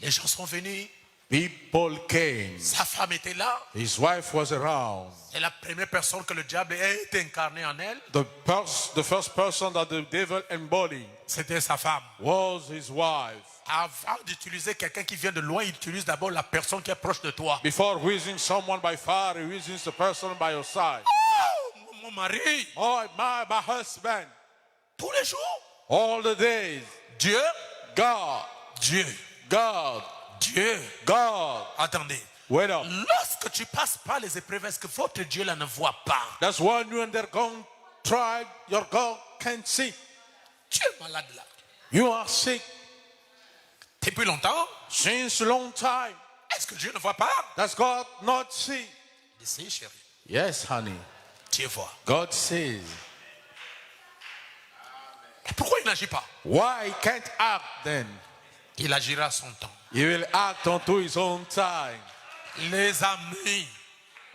les gens sont venus. people came. Sa femme était là. His wife was around. C'est la première personne que le diable ait incarné en elle. The first person that the devil embodied C'était sa femme. was his wife. Avant d'utiliser quelqu'un qui vient de loin, il utilise d'abord la personne qui est proche de toi. Before using someone by far, he uses the person by your side. Oh, mon mari, Oh, my husband. tous les jours, All the days, Dieu, God, Dieu, God, Dieu. God. Attendez. Wait up. Lorsque tu passes par les épreuves, est-ce que votre Dieu là ne voit pas? That's when you undergo trial, your God can't see. Tu es malade là. You are sick Depuis longtemps, since a long time. est-ce que Dieu ne voit pas? Does God not see? Si, chérie. Yes, honey. Dieu voit. God sees. Et pourquoi il n'agit pas? Why he can't act then? Il agira à son temps. He will act unto his own time. Les amis,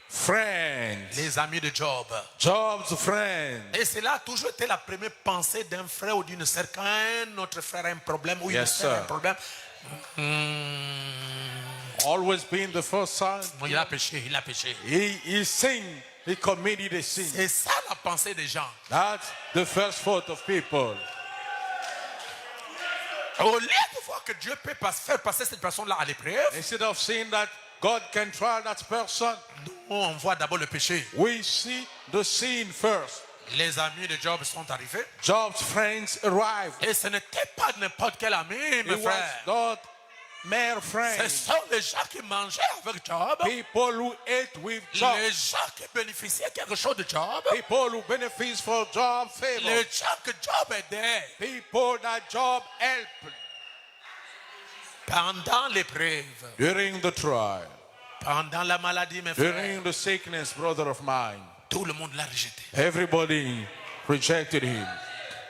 Friends. les amis de Job. Job's friend. Et cela a toujours été la première pensée d'un frère ou d'une sœur. Quand un autre frère a un problème ou une Yes, sœur a sir. un problème, Always been the first son. il a péché, il a péché. He sinned. He committed a sin. C'est ça la pensée des gens. That's the first thought of people. Au lieu de voir que Dieu peut faire passer cette personne-là à l'épreuve, Instead of seeing that God can try that person, nous, on voit d'abord le péché. we see the sin first. Les amis de Job sont arrivés. Job's friends arrived. Et ce n'était pas n'importe quel ami, It mes was frères. not mere Ce friends. sont les gens qui mangeaient avec Job. People who ate with Job. Les gens qui bénéficiaient quelque chose de Job. People who benefits from Job's favor. Les gens que Job aidait. People that Job helped Pendant l'épreuve, during the trial, pendant la maladie, mes frères, during the sickness, brother of mine. tout le monde l'a rejeté. Everybody rejected him.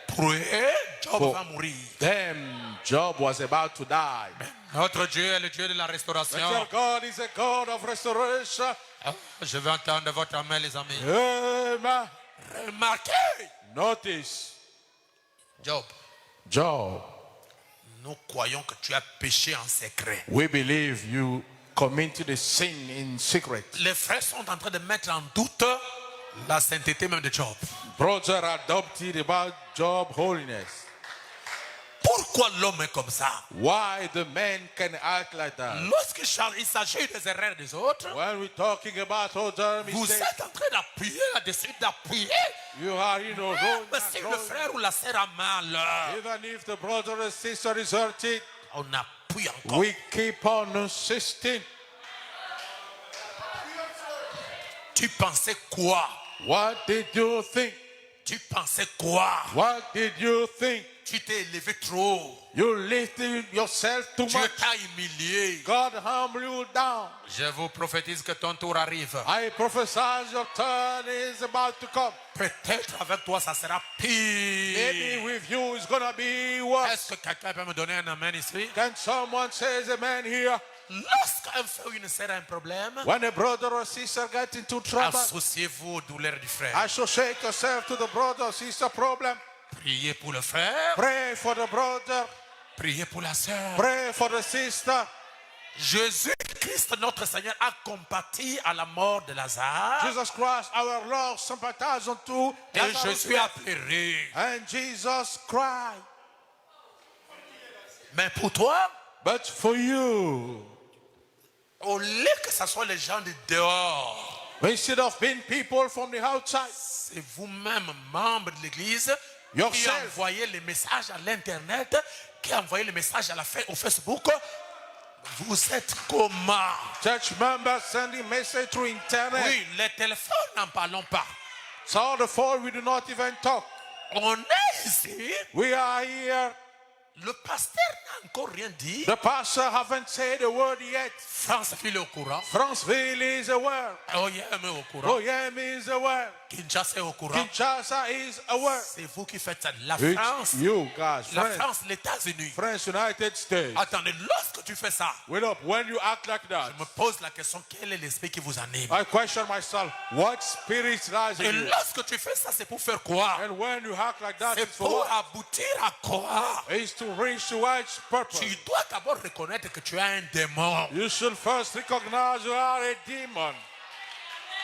Pour eux, Job For va mourir. them, Job was about to die. Notre Dieu est le Dieu de la restauration. But your God is a God of restoration. Ah, je veux entendre votre amen, les amis. Amen. Remarquez, Notice, Job, Job, nous croyons que tu as péché en secret. we believe you committed a sin in secret. Les frères sont en train de mettre en doute la sainteté même de Job. Brother adopted about Job holiness. Pourquoi l'homme est comme ça? Why the man can act like that? Lorsqu'il s'agit des erreurs des autres, When we're talking about other vous mistakes, êtes en train d'appuyer là-dessus, d'appuyer. you are in a wrong. Mais si le frère ou la sœur a mal, Even if the brother or sister is hurting, on appuie encore. we keep on insisting. Tu pensais quoi? What did you think? Tu pensais quoi? What did you think? Tu t'es élevé trop. You lifted yourself too Dieu much. t'a humilié. God humble you down. Je vous prophétise que ton tour arrive. I prophesy your turn is about to come. Peut-être avec toi, ça sera pire. Maybe with you it's gonna be Est-ce worse. que quelqu'un peut me donner un amen ici? Can someone say amen here? Lorsqu'un frère ou une sœur a un problème, When a brother or sister get into trouble, associez-vous aux douleurs du frère. associate yourself to the brother or sister problem. Priez pour le frère, Pray for the brother. priez pour la sœur. Pray for the sister. Jésus-Christ, notre Seigneur, a compati à la mort de Lazare. Jesus Christ, our Lord, sympathize unto Et Lazarus' Jésus a death. pleuré. And Jesus cried. Mais pour toi, But for you, au lieu que ce soit les gens de dehors, instead of being people from the outside, c'est vous-même, membre de l'Église, qui Yourself. envoyez les messages à l'Internet, qui envoyez les messages au Facebook. Vous êtes comment? church members sending message through internet. Oui, les téléphones, n'en parlons pas. So the phone, we do not even talk. On est ici. We are here. Le pasteur encore rien dit. The pastor haven't said a word yet. Franceville est au courant. Franceville is aware. Oyem est au courant. Oyem is aware. Kinshasa est au courant. Kinshasa is aware. C'est vous qui faites ça. La It's France, you guys. la France, France, les États-Unis. France, United States. Attendez, lorsque tu fais ça, Wait up. When you act like that, je me pose la question, quel est l'esprit qui vous anime? I question myself, what spirit lies Et in you? lorsque tu fais ça, c'est pour faire quoi? And when you act like that, C'est it's for pour what? aboutir à quoi? It's to reach the right purpose. Tu dois d'abord reconnaître que tu as un démon. You should first recognize you are a demon.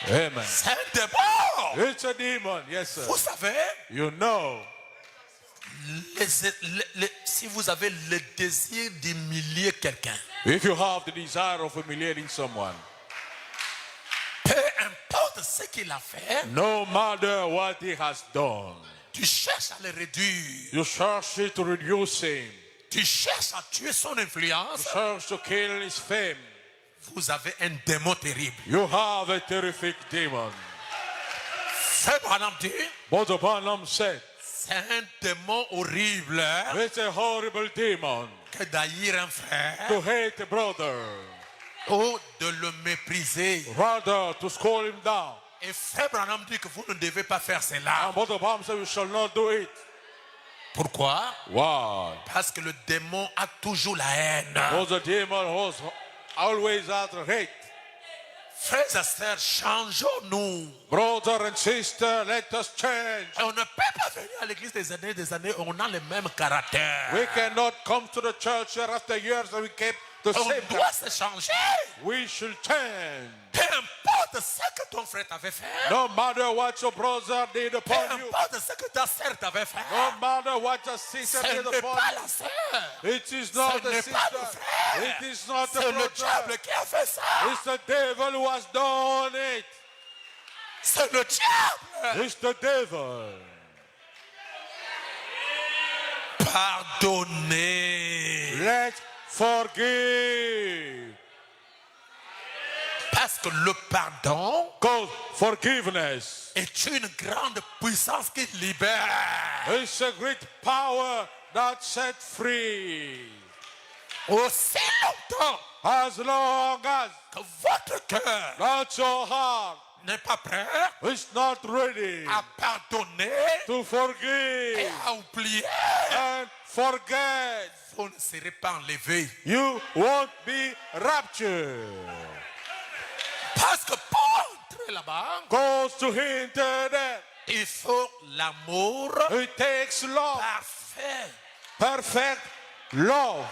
Amen. C'est un démon. It's a demon. Yes, sir. Vous savez, You know. si vous avez le désir d'humilier quelqu'un, If you have the desire of humiliating someone, peu importe ce qu'il a fait, no matter what he has done, tu cherches à le réduire. you search to reduce him. Tu cherches à tuer son You influence. search to kill his fame. Vous avez un démon terrible. You have a terrific demon. Frère Branham dit, But the Branham said, c'est un démon horrible it's a horrible demon que d'haïr un frère to hate a brother, ou de le mépriser. rather to scold him down. Et Frère Branham dit que vous ne devez pas faire cela. And but the Branham said, you shall not do it. Pourquoi? Why? Parce que le démon a toujours la haine. Because the demon was always at hate. Frères et sœurs, changeons-nous. Brother and sister, let us change. Et on ne peut pas venir à l'église des années, on a le même caractère. We cannot come to the church year after years and we keep the On same. doit se changer. We should change. Peu importe ce que ton frère t'avait fait. No matter what your brother did Peu upon you. importe ce que ta sœur t'avait fait. No matter what your sister Ce did n'est upon pas you. la sœur. It is not Ce the n'est pas le sister. frère. It is not the C'est le brother. diable qui a fait ça. It's the devil who has done it. C'est le diable. It's the devil. Pardonnez. Let's forgive. Parce que le pardon Because forgiveness est une grande puissance qui libère. is a great power that sets free. Aussi longtemps As long as que votre cœur that your heart n'est pas prêt is not ready à pardonner to et forgive à oublier, and forget, vous ne serez pas enlevé. you won't be raptured. Parce que pour entrer là-bas, Goes to enter that. il faut l'amour It takes love, parfait. perfect love,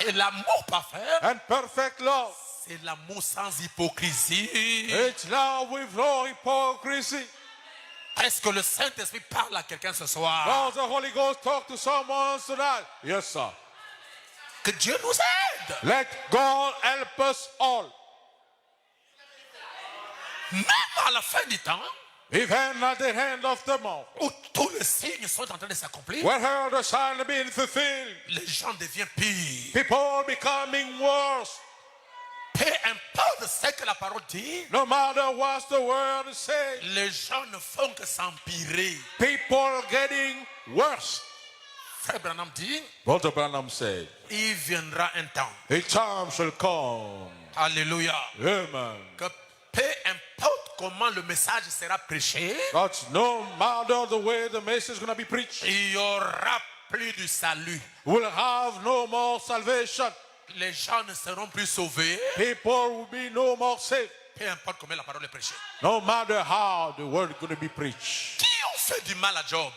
Et l'amour parfait, and perfect love. c'est l'amour sans hypocrisie. It's love with no hypocrisy. Est-ce que le Saint-Esprit parle à quelqu'un ce soir? Does the Holy Ghost talk to someone tonight? Yes, sir. Que Dieu nous aide. Let God help us all. Même à la fin du temps, Even at the end of the month, où tous les signes sont en train de s'accomplir, when all the signs have been fulfilled, les gens deviennent pires. people becoming worse. Peu importe ce que la parole dit, No matter what the word says, les gens ne font que s'empirer. people getting worse. Frère Branham dit, Brother Branham said, il viendra un temps. a time shall come. Alléluia. Amen. Que peu importe comment le message sera prêché, That's no matter the way the message is going to be preached. il n'y aura plus de salut. We'll have no more salvation. Les gens ne seront plus sauvés. People will be no more saved. Peu importe comment la parole est prêchée. No matter how the word is going to be preached. Qui ont fait du mal à Job?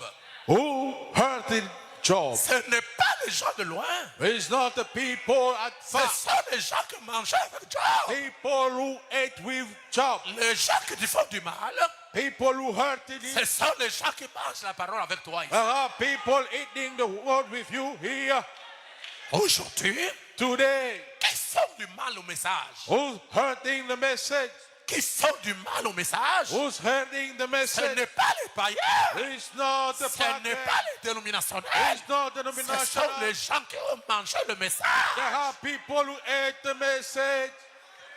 Who hurted Job? Ce n'est pas les gens de loin. It's not the people at Ce far. sont les gens qui mangeaient avec Job. People who ate with Job. Les gens qui te font du mal, People who hurted him. ce sont les gens qui mangent la parole avec toi. There are people eating the word with you here Aujourd'hui, today. qui font du mal au message, Who's hurting the message? qui font du mal au message, Who's hurting the ce message? n'est pas les païens, It's not the ce n'est pagan. pas les dénominationnels, It's not the ce sont denominational. les gens qui ont mangé le message, There are people who ate the message.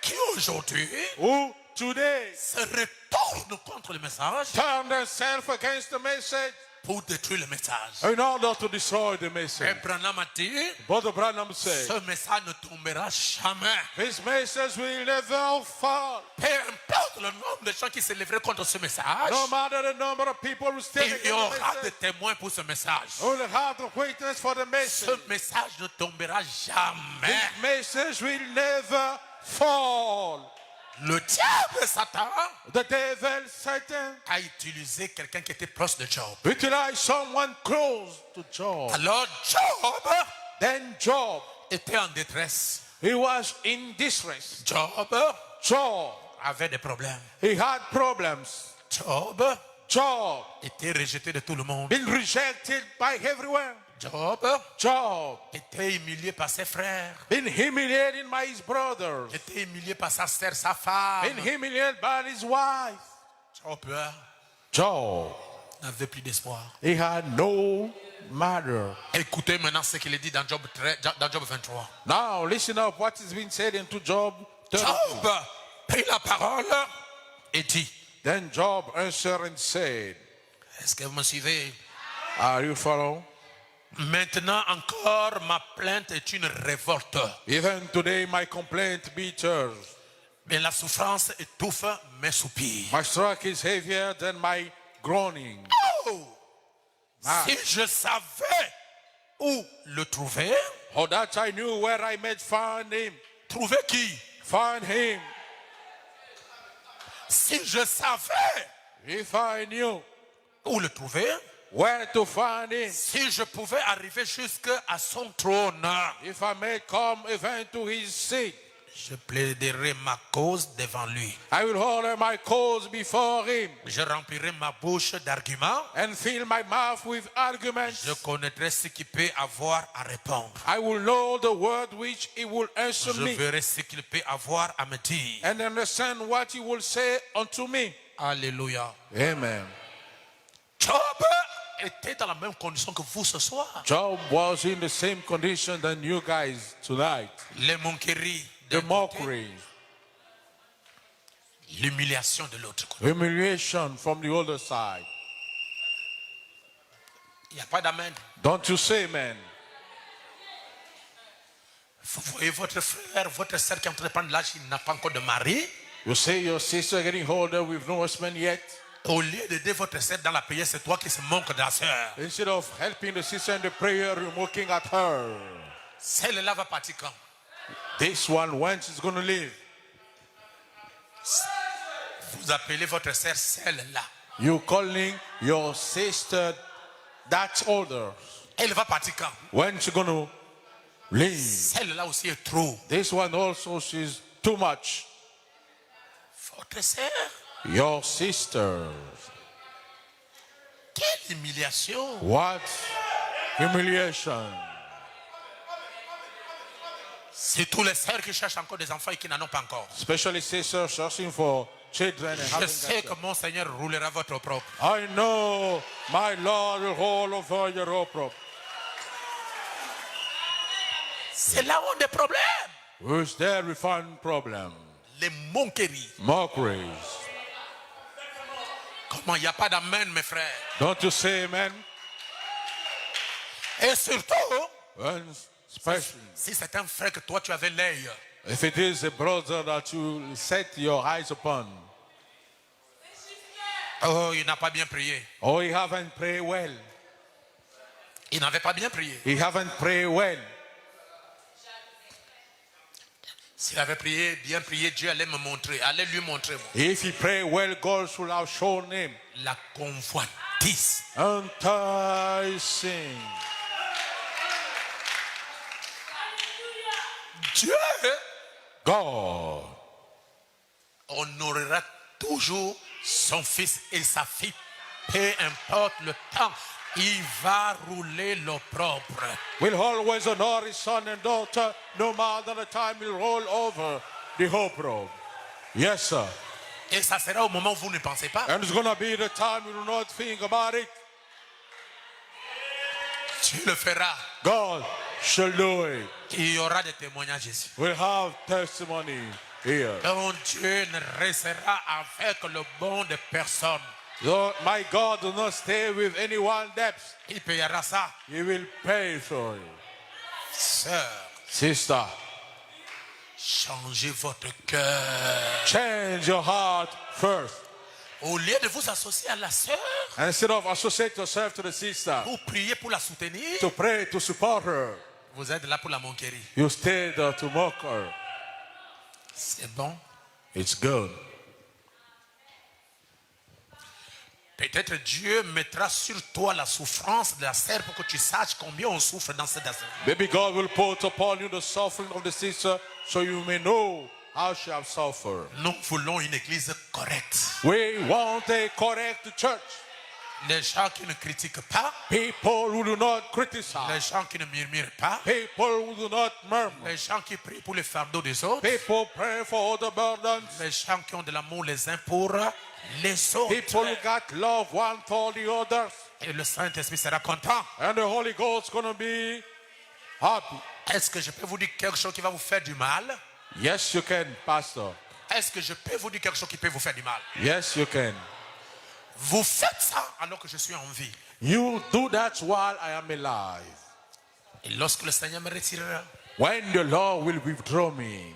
qui aujourd'hui Who today se retournent contre le message turn themselves against the message pour détruire le message. in order to destroy the Et message. Branham a dit, Brother Branham said, ce message ne tombera jamais. this message will never fall. Peu importe le nombre de gens qui s'élèveraient contre ce message, No matter the number of people who stand il y against the aura des message, témoins pour ce message. only have the witness for the Ce message. message ne tombera jamais. This message will never fall. Le diable, Satan, The devil, Satan, a utilisé quelqu'un qui était proche de Job. utilized someone close to Job. Alors Job Then Job, était en détresse. he was in distress. Job Job, avait des problèmes. he had problems. Job Job, était rejeté de tout le monde. been rejected by everyone. Job Job, était humilié par ses frères. been humiliated by his brothers. Était humilié par sa sœur, sa femme. Been humiliated by his wife. Job Job, n'avait plus d'espoir. he had no matter. Écoutez maintenant ce qu'il est dit dans Job 23. Now listen up what is being said into Job 32. Job prit la parole et dit, Then Job answered and said, est-ce que vous me suivez? are you following? Maintenant encore, ma plainte est une révolte. Even today my complaint bitters. Mais la souffrance étouffe mes soupirs. My stroke is heavier than my groaning. Oh! Ah. Si je savais où le trouver, Oh, that I knew where I might find him. trouver qui? Find him. Si je savais If I knew où le trouver, where to find him. si je pouvais arriver jusqu'à son trône, If I may come even to his seat. je plaiderai ma cause devant lui. I will hold my cause before him Je remplirai ma bouche d'arguments. and fill my mouth with arguments. Je connaîtrai ce qu'il peut avoir à répondre. I will know the word which he will answer Je me verrai ce qu'il peut avoir à me dire. and understand what he will say unto me. Alléluia. Amen. Job était dans la même condition que vous ce soir. Job was in the same condition than you guys tonight. Les moqueries, The mockery, l'humiliation de l'autre côté. humiliation from the other side. Il n'y a pas d'amen. Don't you say amen? Vous voyez votre frère, votre soeur qui est en train de prendre l'âge, il n'a pas encore de mari. You say your sister getting older with no husband yet. Au lieu d'aider votre soeur dans la prière, c'est toi qui se moques de la soeur. Instead of helping the sister in the prayer, you're looking at her. Celle-là va partir quand? This one, when she's going to leave, Vous appelez votre soeur celle-là. you calling your sister that's older. Elle va partir quand? When she's going to leave. Celle-là aussi est trop. This one also, she's too much. Votre soeur, Your sister. quelle humiliation. What humiliation. C'est tous les sœurs qui cherchent encore des enfants et qui n'en ont pas encore. Especially sisters searching for children and Je having sais got que mon Seigneur roulera votre propre. I know my Lord will hold over your opprop. C'est là où on a des problèmes. Who's there we find problem? Les moqueries. Mockeries. Comment il n'y a pas d'amen, mes frères. Don't you say amen? Et surtout, And especially si c'est un frère que toi tu avais l'œil, if it is a brother that you set your eyes upon. oh, il n'a pas bien prié. Oh, he haven't prayed well. Il n'avait pas bien prié. He haven't prayed well. S'il avait prié, bien prié, Dieu allait me montrer, allait lui montrer. Moi. If he prayed well, God should have shown him. La convoitise. Enticing. Dieu God honorera toujours son fils et sa fille. Peu importe le temps, il va rouler l'opprobre. will always honor his son and daughter, no matter the time he'll roll over the opprob. Yes, sir. Et ça sera au moment où vous ne pensez pas. And it's going to be the time you do not think about it. Tu le feras. God shall do it. Il y aura des témoignages ici. We'll have testimony here. Donc Dieu ne restera avec le bon de personne. Lord, my God will not stay with anyone debts. Il payera ça. He will pay for it. Sœur, Sister, changez votre cœur. change your heart first. Au lieu de vous associer à la sœur, Instead of associate yourself to the sister, pour prier pour la soutenir, to pray, to support her, vous êtes là pour la moquerie. you stay there to mock her. C'est bon. It's good. Peut-être Dieu mettra sur toi la souffrance de la sœur pour que tu saches combien on souffre dans cette assemblée. Maybe God will put upon you the suffering of the sister so you may know how she has suffered. Nous voulons une église correcte. We want a correct church. Les gens qui ne critiquent pas, People who do not les criticize. gens qui ne murmurent pas, People who do not murmur. les gens qui prient pour les fardeaux des autres, People pray for other burdens. les gens qui ont de l'amour les uns pour les autres. People who got love one for the others. Et le Saint-Esprit sera content. And the Holy Ghost is going to be happy. Est-ce que je peux vous dire quelque chose qui va vous faire du mal? Yes, you can, Pastor. Est-ce que je peux vous dire quelque chose qui peut vous faire du mal? Yes, you can. Vous faites ça alors que je suis en vie. You do that while I am alive. Et lorsque le Seigneur me retirera, When the Lord will withdraw me,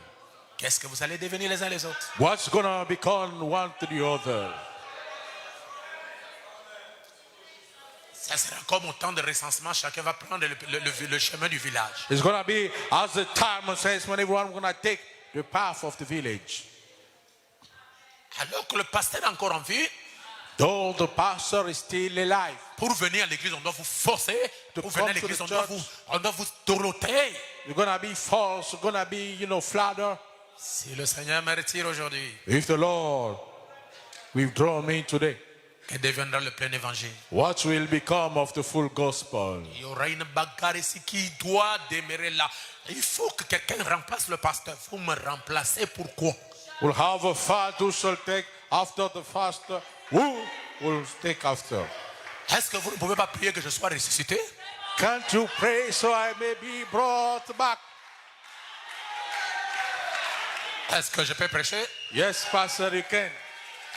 qu'est-ce que vous allez devenir les uns les autres? what's going to become one to the other? Ça sera comme au temps de recensement, chacun va prendre le chemin du village. It's going to be as the time says when everyone going to take the path of the village. Alors que le pasteur est encore en vie, Though the pastor is still alive, pour venir à l'église, on doit vous forcer. Pour venir à come to l'église, the on doit vous doroter. you're going to be false, you're going to be, flattered. Si le Seigneur me retire aujourd'hui, If the Lord withdraw me today, que deviendra le plein évangile? what will become of the full gospel? Il y aura une bagarre ici qui doit demeurer là. Il faut que quelqu'un remplace le pasteur. Vous me remplacez pourquoi? We'll have a fight who shall take after the pastor. Who will take after? Est-ce que vous ne pouvez pas prier que je sois ressuscité? Can't you pray so I may be brought back? Est-ce que je peux prêcher? Yes, Pastor, you can.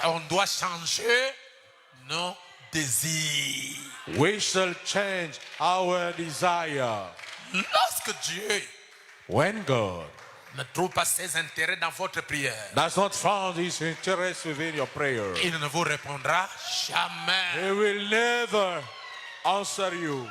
On doit changer nos désirs. We shall change our desire. Lorsque Dieu When God ne trouve pas ses intérêts dans votre prière, does not find his interest within your prayer, il ne vous répondra jamais. he will never answer you.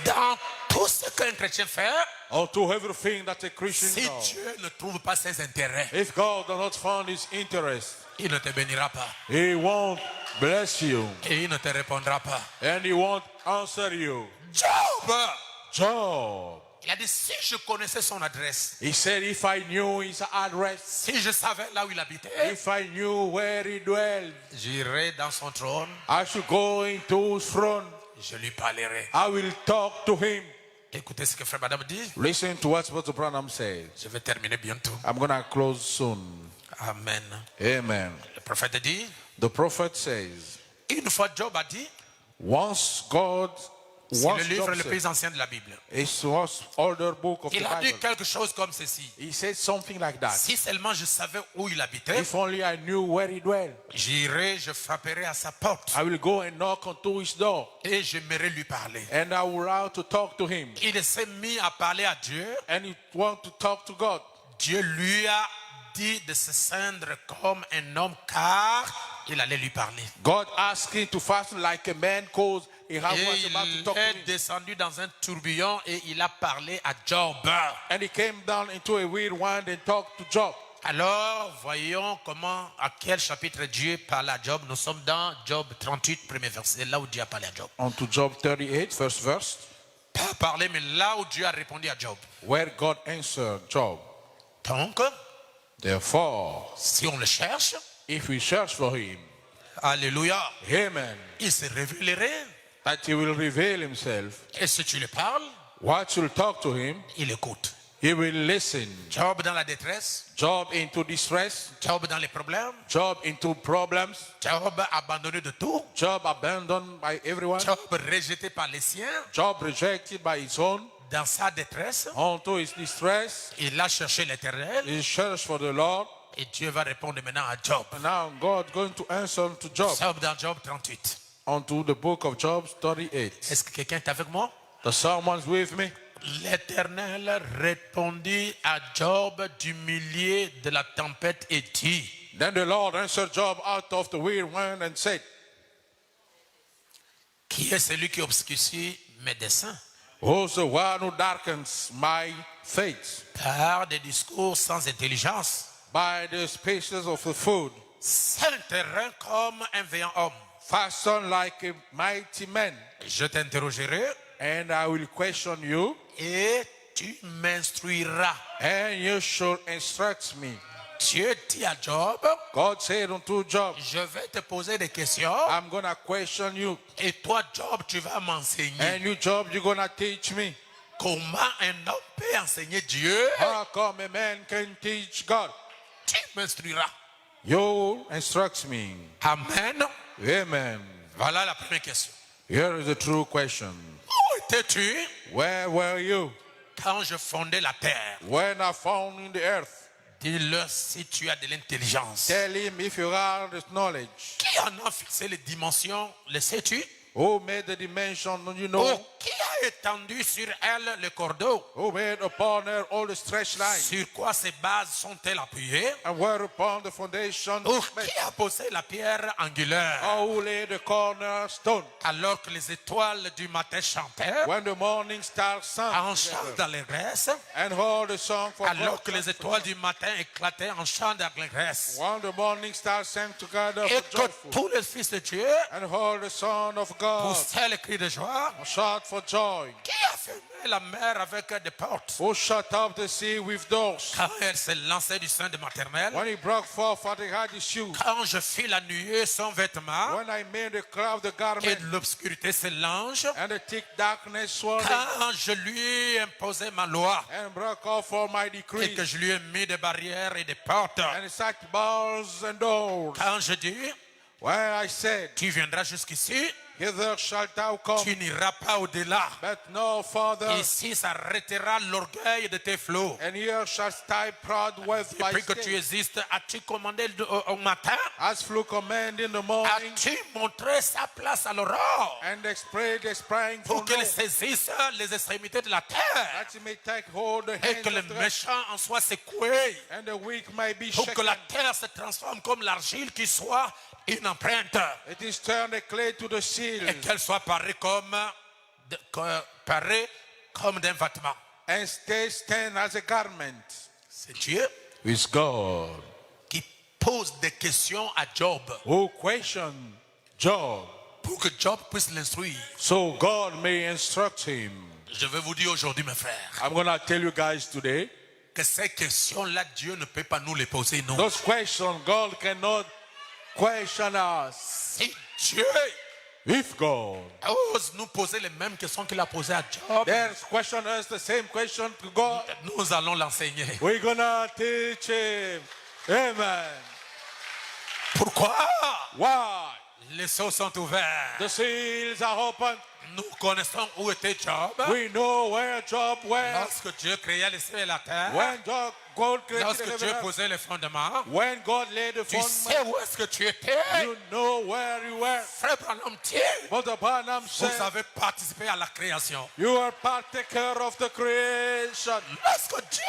Dans tout ce qu'un chrétien fait, Or to everything that a Christian si does. Dieu ne trouve pas ses intérêts, If God does not find his interest, il ne te bénira pas he won't bless you et il ne te répondra pas. and he won't answer you. Job, Job, il a dit, si je connaissais son adresse, he said, if I knew his address, si je savais là où il habitait, if I knew where he dwelled, j'irais dans son trône, I should go into his throne. je lui parlerai. I will talk to him. Écoutez ce que Frère Madame dit. Listen to what Brother Branham says. Je vais terminer bientôt. I'm going to close soon. Amen. Amen. Le prophète dit, The prophet says, une fois Job a dit, once God, c'est le once livre Job le said, plus ancien de la Bible. it was older book of the Il a dit Bible. quelque chose comme ceci. He said something like that. Si seulement je savais où il habitait, If only I knew where he dwelled, j'irai, je frapperai à sa porte I will go and knock onto his door, et j'aimerais lui parler. and I will out to talk to him. Il s'est mis à parler à Dieu. And he want to talk to God. Dieu lui a dit de se ceindre comme un homme car il allait lui parler. God asked him to fast like a man cause he Et was about to il talk to est him. descendu dans un tourbillon et il a parlé à Job. And he came down into a whirlwind and talked to Job. Alors, voyons à quel chapitre Dieu parle à Job. Nous sommes dans Job 38, premier verset, là où Dieu a parlé à Job. On to Job 38, first verse, Pas parlé, mais là où Dieu a répondu à Job. where God answered Job. Donc, Therefore, si on le cherche, if we search for him, alléluia, amen, il se révélerait. that he will reveal himself, Et si tu le parles, what you'll talk to him, il écoute. he will listen. Job dans la détresse, Job into distress, Job dans les problèmes, Job into problems, Job abandonné de tout, Job abandoned by everyone, Job rejeté par les siens. Job rejected by his own, Dans sa détresse, onto his distress, il a cherché l'Éternel he searched for the Lord, Et Dieu va répondre maintenant à Job. And now God going to answer to Job. Job dans Job 38. Onto the book of Job 38. Est-ce que quelqu'un est avec moi? Does someone's with me? L'Éternel répondit à Job du milieu de la tempête et dit. Then the Lord answered Job out of the whirlwind and said, Qui est celui qui obscurcit mes desseins? Who's the one who darkens my faith? Par des discours sans intelligence. By the speeches of the food, Saint terrain comme un vaillant homme. fastened like a mighty man. Je t'interrogerai And I will question you, et tu m'instruiras. and you shall instruct me. Dieu dit à Job, God said unto Job, je vais te poser des questions I'm going to question you. et toi, Job, tu vas m'enseigner. And you, Job, you're going to teach me. Comment un homme peut enseigner Dieu? How come a man can teach God? Tu m'instruiras. You instruct me. Amen. Amen. Voilà la première question. Here is the true question. Où étais-tu Where were you quand je fondais la terre? when I found in the earth? Dis-le si tu as de l'intelligence. Tell him if you have the knowledge. Qui en a fixé les dimensions? Le sais-tu? Who made the dimension, you know? Oh, qui a étendu sur elle le cordeau? Who made upon her all the stretched lines? Sur quoi ces bases sont-elles appuyées? And whereupon the foundation Oh, is made? qui a posé la pierre angulaire? Or who laid the cornerstone? Alors que les étoiles du matin chantaient When the morning stars sang en chant together, d'allégresse, and all the song for alors God. que les étoiles du matin éclataient en chant d'allégresse, When the morning stars sang together et for que joyful, tous les fils de Dieu and all the son of God poussaient le cri de joie. shout for joy. Qui a fermé la mer avec des portes? Who shut up the sea with doors? Quand elle s'est lancée du sein de maternelle, When he broke forth what he had issue. quand je fis la nuée son vêtement, When I made the cloud the et garment, de l'obscurité ses langes, and the thick darkness swallowed, quand je lui ai imposé ma loi, and broke off all my et decrees, que je lui ai mis des barrières et des portes, and set bars and doors. quand je dis, When I said, tu viendras jusqu'ici, hither shalt thou come, tu n'iras pas au-delà. but no farther, Ici s'arrêtera l'orgueil de tes flots. and here shalt thy proud with thy Depuis que tu state. existes, as-tu commandé au matin? As flew command in the morning, As-tu montré sa place à l'aurore? and spread the spring Pour from qu'elle north, saisisse les extrémités de la terre. that he may take hold the Et que hands les of the earth, méchants en soient secoués. and the weak may be Pour que shaken. la terre se transforme comme l'argile qui soit une empreinte. It is turned the clay to the seal, Et qu'elle soit parée comme d'un vêtement. and stay stand as a garment. C'est Dieu With God, qui pose des questions à Job who questioned Job, pour que Job puisse l'instruire. so God may instruct him. Je vais vous dire aujourd'hui, mes frères, I'm going to tell you guys today, que ces questions-là, Dieu ne peut pas nous les poser, non. those questions, God cannot question us. Si Dieu If God ose nous poser les mêmes questions qu'il a posées à Job, then question us the same question to God, nous allons l'enseigner. we're going to teach him. Amen. Pourquoi? Why? Les seaux sont ouverts. The seals are open. Nous connaissons où était Job. We know where Job went. Lorsque Dieu créa les cieux et la terre, When God created lorsque the Dieu heaven, posait les fondements, when God laid the tu sais fundament, où est-ce que tu étais. you know where you were. Frère Branham, tiens, But the Barnum vous said, avez participé à la création. you are partaker of the creation. Lorsque Dieu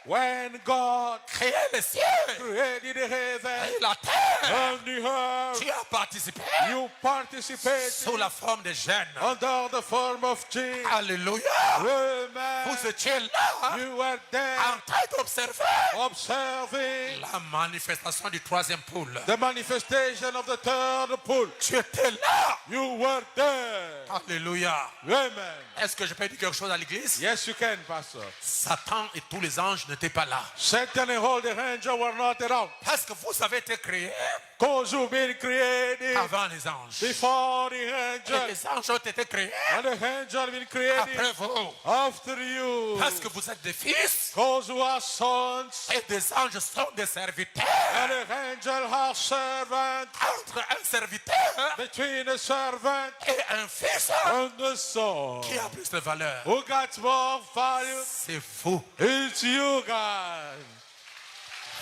When God créait les cieux created the heaven et la terre, and the earth, tu as participé you participated sous la forme de gènes. under the form of Jesus. Alléluia. Amen. Vous étiez là You were there en train d'observer observing la manifestation du troisième pôle. the manifestation of the third pull. Tu étais là. You were there. Alléluia. Amen. Est-ce que je peux dire quelque chose à l'église? Yes, you can, Pastor. Satan et tous les anges n'étaient pas là. Satan and all the angels were not around. Parce que vous avez été créés Because you've been created avant les anges. before the Et angels. les anges ont été créés And the angels have been created après vous. after you. Parce que vous êtes des fils Because you are sons. et des anges sont des serviteurs. And the angels are servants. Entre un serviteur Between a servant et un fils, and the son. qui a plus de valeur? Who got more value? C'est vous. It's you guys.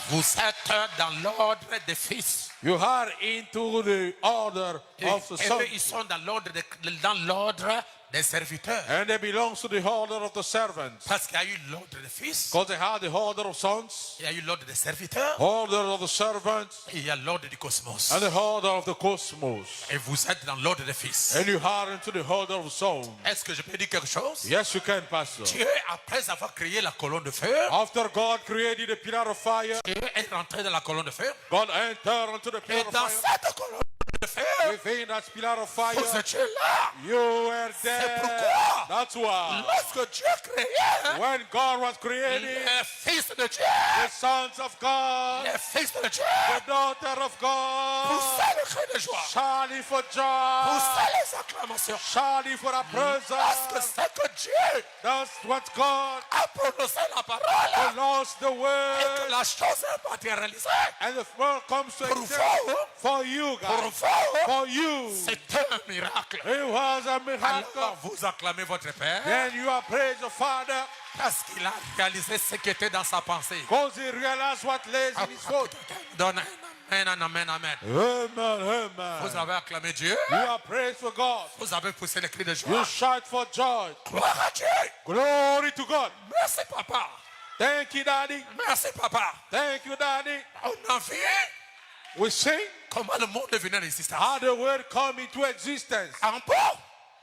Vous êtes dans l'ordre des fils. You are into the order of the Et sons. eux, ils sont dans l'ordre des serviteurs. And they belong to the order of the servants. Parce qu'il y a eu l'ordre des fils, Because they have the order of sons, il y a eu l'ordre des serviteurs, order of the servants, et il y a l'ordre du cosmos. and the order of the cosmos. Et vous êtes dans l'ordre des fils. And you are into the order of sons. Est-ce que je peux dire quelque chose? Yes, you can, Pastor. Dieu, après avoir créé la colonne de feu, After God created the pillar of fire, Dieu est rentré dans la colonne de feu. God entered into the Et pillar of dans fire. cette colonne de feu, Within that pillar of fire, vous étiez là. you were C'est there. pourquoi, That's why. lorsque Dieu créait When God was creating les fils de Dieu, the sons of God, les fils de Dieu, the daughter of God, poussez le cri de joie, shouting for joy, poussez les acclamations. shouting for a Parce que presence. c'est que Dieu That's what God a prononcé la parole announced the et que word. la chose est matérialisée. And the word comes to Pour exist vous, for you pour guys. vous, For you. c'est un miracle. It was a miracle. Alors vous acclamez votre Père Then you are praise the Father parce qu'il a réalisé ce qui était dans sa pensée. because he realized what lays in his foot. Donne un amen, amen, amen. Amen, Vous amen. avez acclamé Dieu. You are praise for God. Vous avez poussé les cris de You joie. shout for joy. Gloire à Dieu. Glory to God. Merci papa. Thank you, Daddy. Merci papa. Thank you, Daddy. On a vu We sing comment le monde est venu en existence. how the word come into existence. En bon,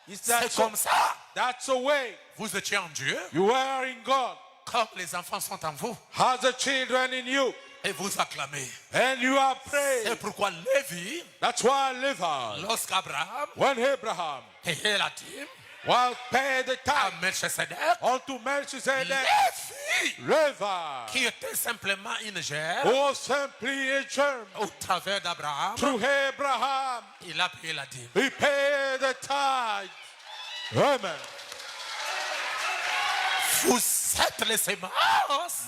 Is that c'est so? comme ça. That's the way. Vous étiez en Dieu You are in God. comme les enfants sont en vous. Has the children in you. Et vous acclamez. And you are C'est praised. pourquoi Lévi, That's why Levi, lorsqu'Abraham when Abraham payait la dîme was paid the à tithe Melchisedec, unto Melchizedek, Lévi, Levi, qui était simplement une germe, who was simply a germ, au travers d'Abraham, through Abraham, il a payé la dîme. he paid the tithe. Amen. Vous êtes les semences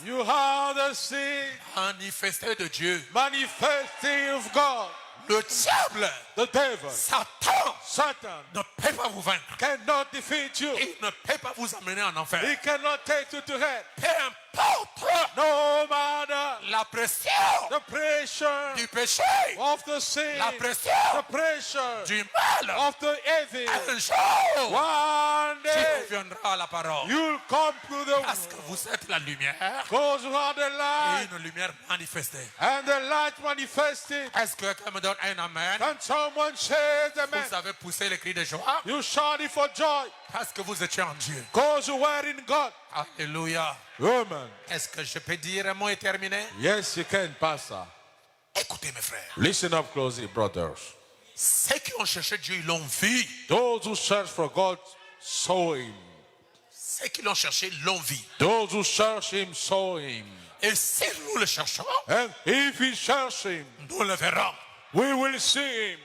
You have the seed manifestées de Dieu. manifesting of God. Le diable, The devil, Satan, Satan, ne peut pas vous vaincre. cannot defeat you. Il ne peut pas vous amener en enfer. He cannot take you to hell. Peu importe No matter la pression the pressure du péché, of the sin, la pression the pressure du mal, of the evil. un jour, One tu day reviendras à la parole. you'll come to Parce the que vous êtes la lumière because you are the et light une lumière manifestée. and the light manifested. Est-ce que quelqu'un me donne un amen? Can someone say amen? Vous avez poussé les cris de joie You shouted for joy parce que vous étiez en Dieu. because you were in God. Alléluia. Amen. Est-ce que je peux dire un mot et terminer? Yes, you can, Pastor. Écoutez mes frères. Listen up closely, brothers. Ceux qui ont cherché Dieu, ils l'ont vu. Those who search for God saw him. Ceux qui l'ont cherché, l'ont vu. Those who search him saw him. Et si nous le cherchons, And if we search him, nous le verrons. we will see him.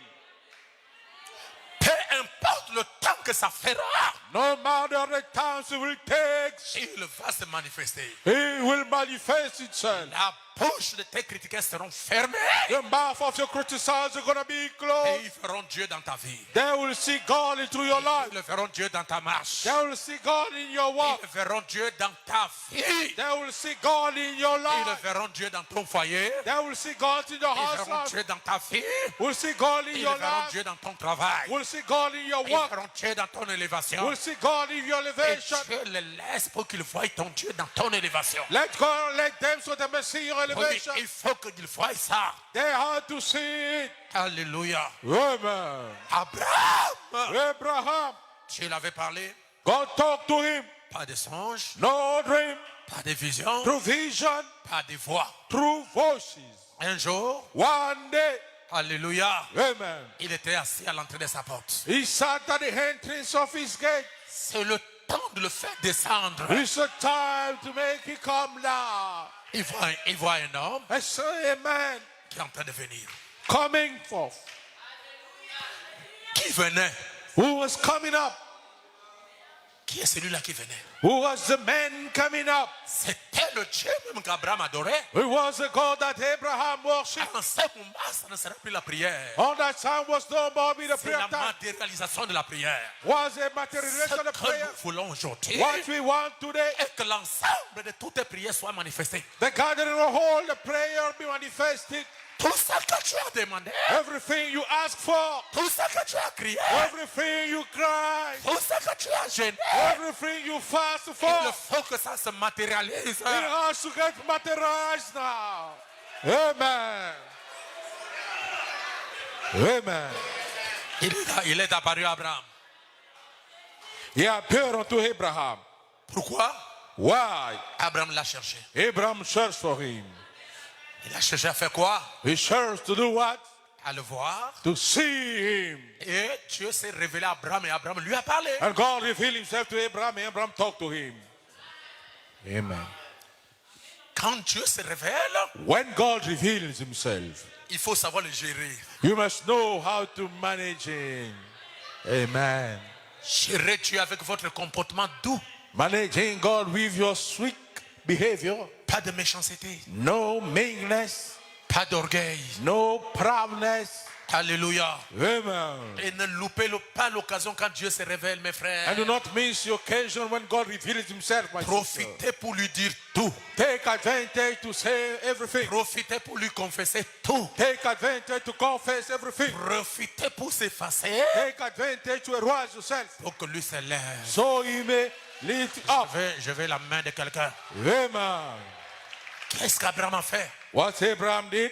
Peu importe le temps que ça fera, No matter the times it will take, il va se manifester. he will manifest itself. La bouche de tes critiquants seront fermées. The mouth of your criticizers is going to be Et closed. ils verront Dieu dans ta vie. They will see God into your life. Ils verront Dieu dans ta marche. They will see God in your walk. Ils verront Dieu dans ta vie. They will see God in your Ils life. verront Dieu dans ton foyer. They will see God in your Ils verront house. Dieu dans ta vie. Will see God in Ils your verront life. Dieu dans ton travail. Will see God in your Ils work. verront Dieu dans ton élévation. Will see God in your Et elevation. Dieu les laisse pour qu'ils voient ton Dieu dans ton élévation. Let God let them so they may see your Oui, elevation. il faut qu'ils voient ça. They have to see it. Alléluia. Amen. Abraham, Abraham, Dieu l'avait parlé. God talked to him. Pas de songe, No dream, pas de vision, through vision, pas de voix. through voices. Un jour, One day, alléluia, amen, il était assis à l'entrée de sa porte. he sat at the entrance of his gate. C'est le temps de le faire descendre. It's a time to make him come down. Il voit un homme I saw a man qui est en train de venir. coming forth, Qui venait? who was coming up. Qui est celui-là qui venait? Who was the man coming up? C'était le Dieu même qu'Abraham adorait. It was the God that Abraham worshipped. En ce moment, ça ne sera plus la prière. On that time was no more be the C'est prayer la time. matérialisation de la prière. Was a Ce materialization of que prayer. nous voulons aujourd'hui What we want today, est que l'ensemble de toutes les prières soient manifestées. the gathering of all the prayer be manifested. Tout ce que tu as demandé, Everything you ask for, tout ce que tu as crié, everything you cry, tout ce que tu as gêné, everything you fast il for, faut que ça se matérialise. it has to get materialized now. Amen. Amen. Il est apparu à Abraham. He appeared unto Abraham. Pourquoi? Why? Abraham l'a cherché. Abraham searched for him. Il a cherché à faire quoi? He searched to do what? À le voir. To see him. Et Dieu s'est révélé à Abraham et Abraham lui a parlé. And God revealed himself to Abraham and Abraham talked to him. Amen. Quand Dieu se révèle, When God reveals himself, il faut savoir le gérer. you must know how to manage him. Amen. Gérez Dieu avec votre comportement doux. Managing God with your sweet behavior. Pas de méchanceté, No meanness. pas d'orgueil. No proudness. Alléluia. Amen. Et ne loupez pas l'occasion quand Dieu se révèle, mes frères. And do not miss the occasion when God reveals himself, my sister. Profitez pour lui dire tout. Take advantage to say everything. Profitez pour lui confesser tout. Take advantage to confess everything. Profitez pour s'effacer Take advantage to arouse yourself. pour que lui se lève. So he may lift up. Je vais la main de quelqu'un. Amen. Qu'est-ce qu'Abraham a fait What Abraham did?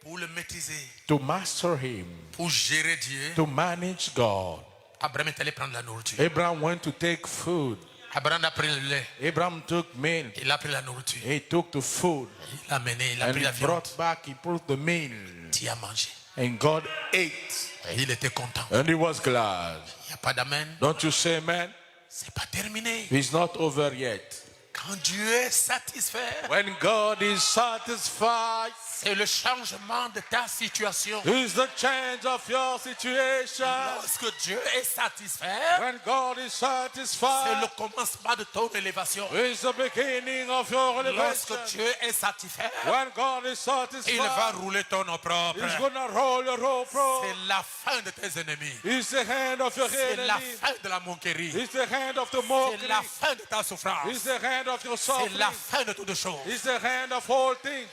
pour le maîtriser, To master him. pour gérer Dieu? To manage God. Abraham est allé prendre la nourriture. Abraham went to take food. Abraham a pris le lait. Abraham took milk. Il a pris la nourriture. He took the food. Il a amené, il a And pris he la viande. brought back, he brought the meal. Tu as mangé. And God ate. Et il était content. And he was glad. Il n'y a pas d'amen. Don't you say amen? C'est pas terminé. It's not over yet. Quand Dieu est satisfait, When God is satisfied, c'est le changement de ta situation. it's the change of your situation. Lorsque Dieu est satisfait, When God is c'est satisfied, le commencement de ton élévation. it's the beginning of your Lorsque elevation. Dieu est satisfait, When God is il va satisfied, rouler ton opprobre. He's gonna roll your rope. C'est la fin de tes ennemis. It's the hand of your C'est la enemy. fin de la moquerie. It's the hand of the C'est mockery. la fin de ta souffrance. It's the hand of your C'est suffering. la fin de toutes choses. It's the hand of all things.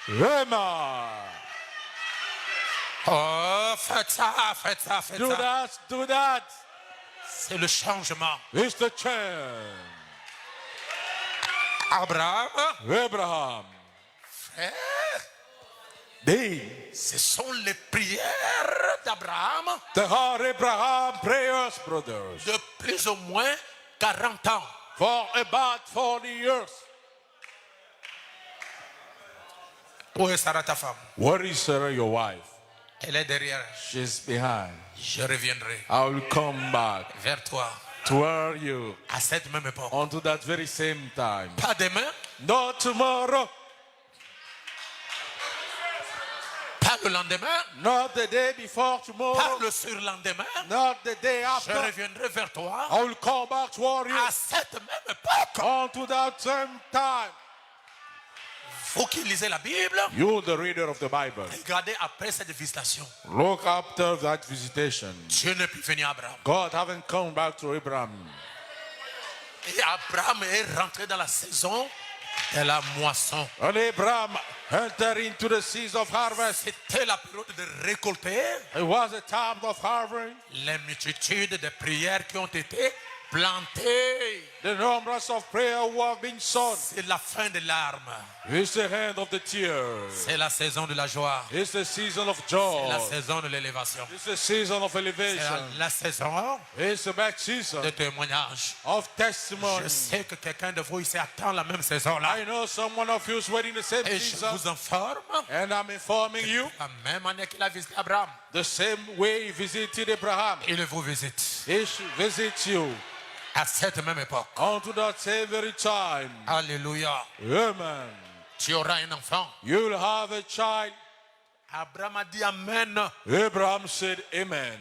Amen. Oh, faites ça, faites ça, faites Do ça. that, do that. C'est le changement. It's the change. Abraham, Abraham. frère, They, ce sont les prières d'Abraham the heart Abraham prayers, brothers, de plus ou moins 40 ans. for about 40 years. Où est Sarah, ta femme? Where is Sarah, your wife? Elle est derrière. She's behind. Je reviendrai I will come back vers toi to you à cette même époque. unto that very same time. Pas demain, Not tomorrow, pas le lendemain, not the day before pas tomorrow, le surlendemain. not the day Je after. reviendrai vers toi I will come back toward you à cette même époque. unto that same time. Vous qui lisez la Bible, You, the reader of the Bible, regardez après cette visitation. look after that visitation. Dieu n'est plus venu à Abraham. God haven't come back to Abraham. Et Abraham est rentré dans la saison de la moisson. And Abraham entered into the season of harvest. C'était la période de récolter It was a time of harvest. les multitudes de prières qui ont été plantées. The numbers of prayer who have been sown. C'est la fin des larmes. It's the hand of the tears. C'est la saison de la joie. It's the season of C'est la joy. saison de l'élévation. It's the season of C'est elevation. la saison It's the back season de témoignage. of Je testimony. sais que quelqu'un de vous ici attend la même saison-là. I know someone of you is waiting the same Et je season. vous informe, And I'm informing you, la même année qu'il a visité Abraham, the same way he visited Abraham, il vous visite he should visit you à cette même époque. unto that same very time. Alléluia. Amen. Tu auras un enfant. You'll have a child. Abraham a dit Amen. Abraham said, Amen.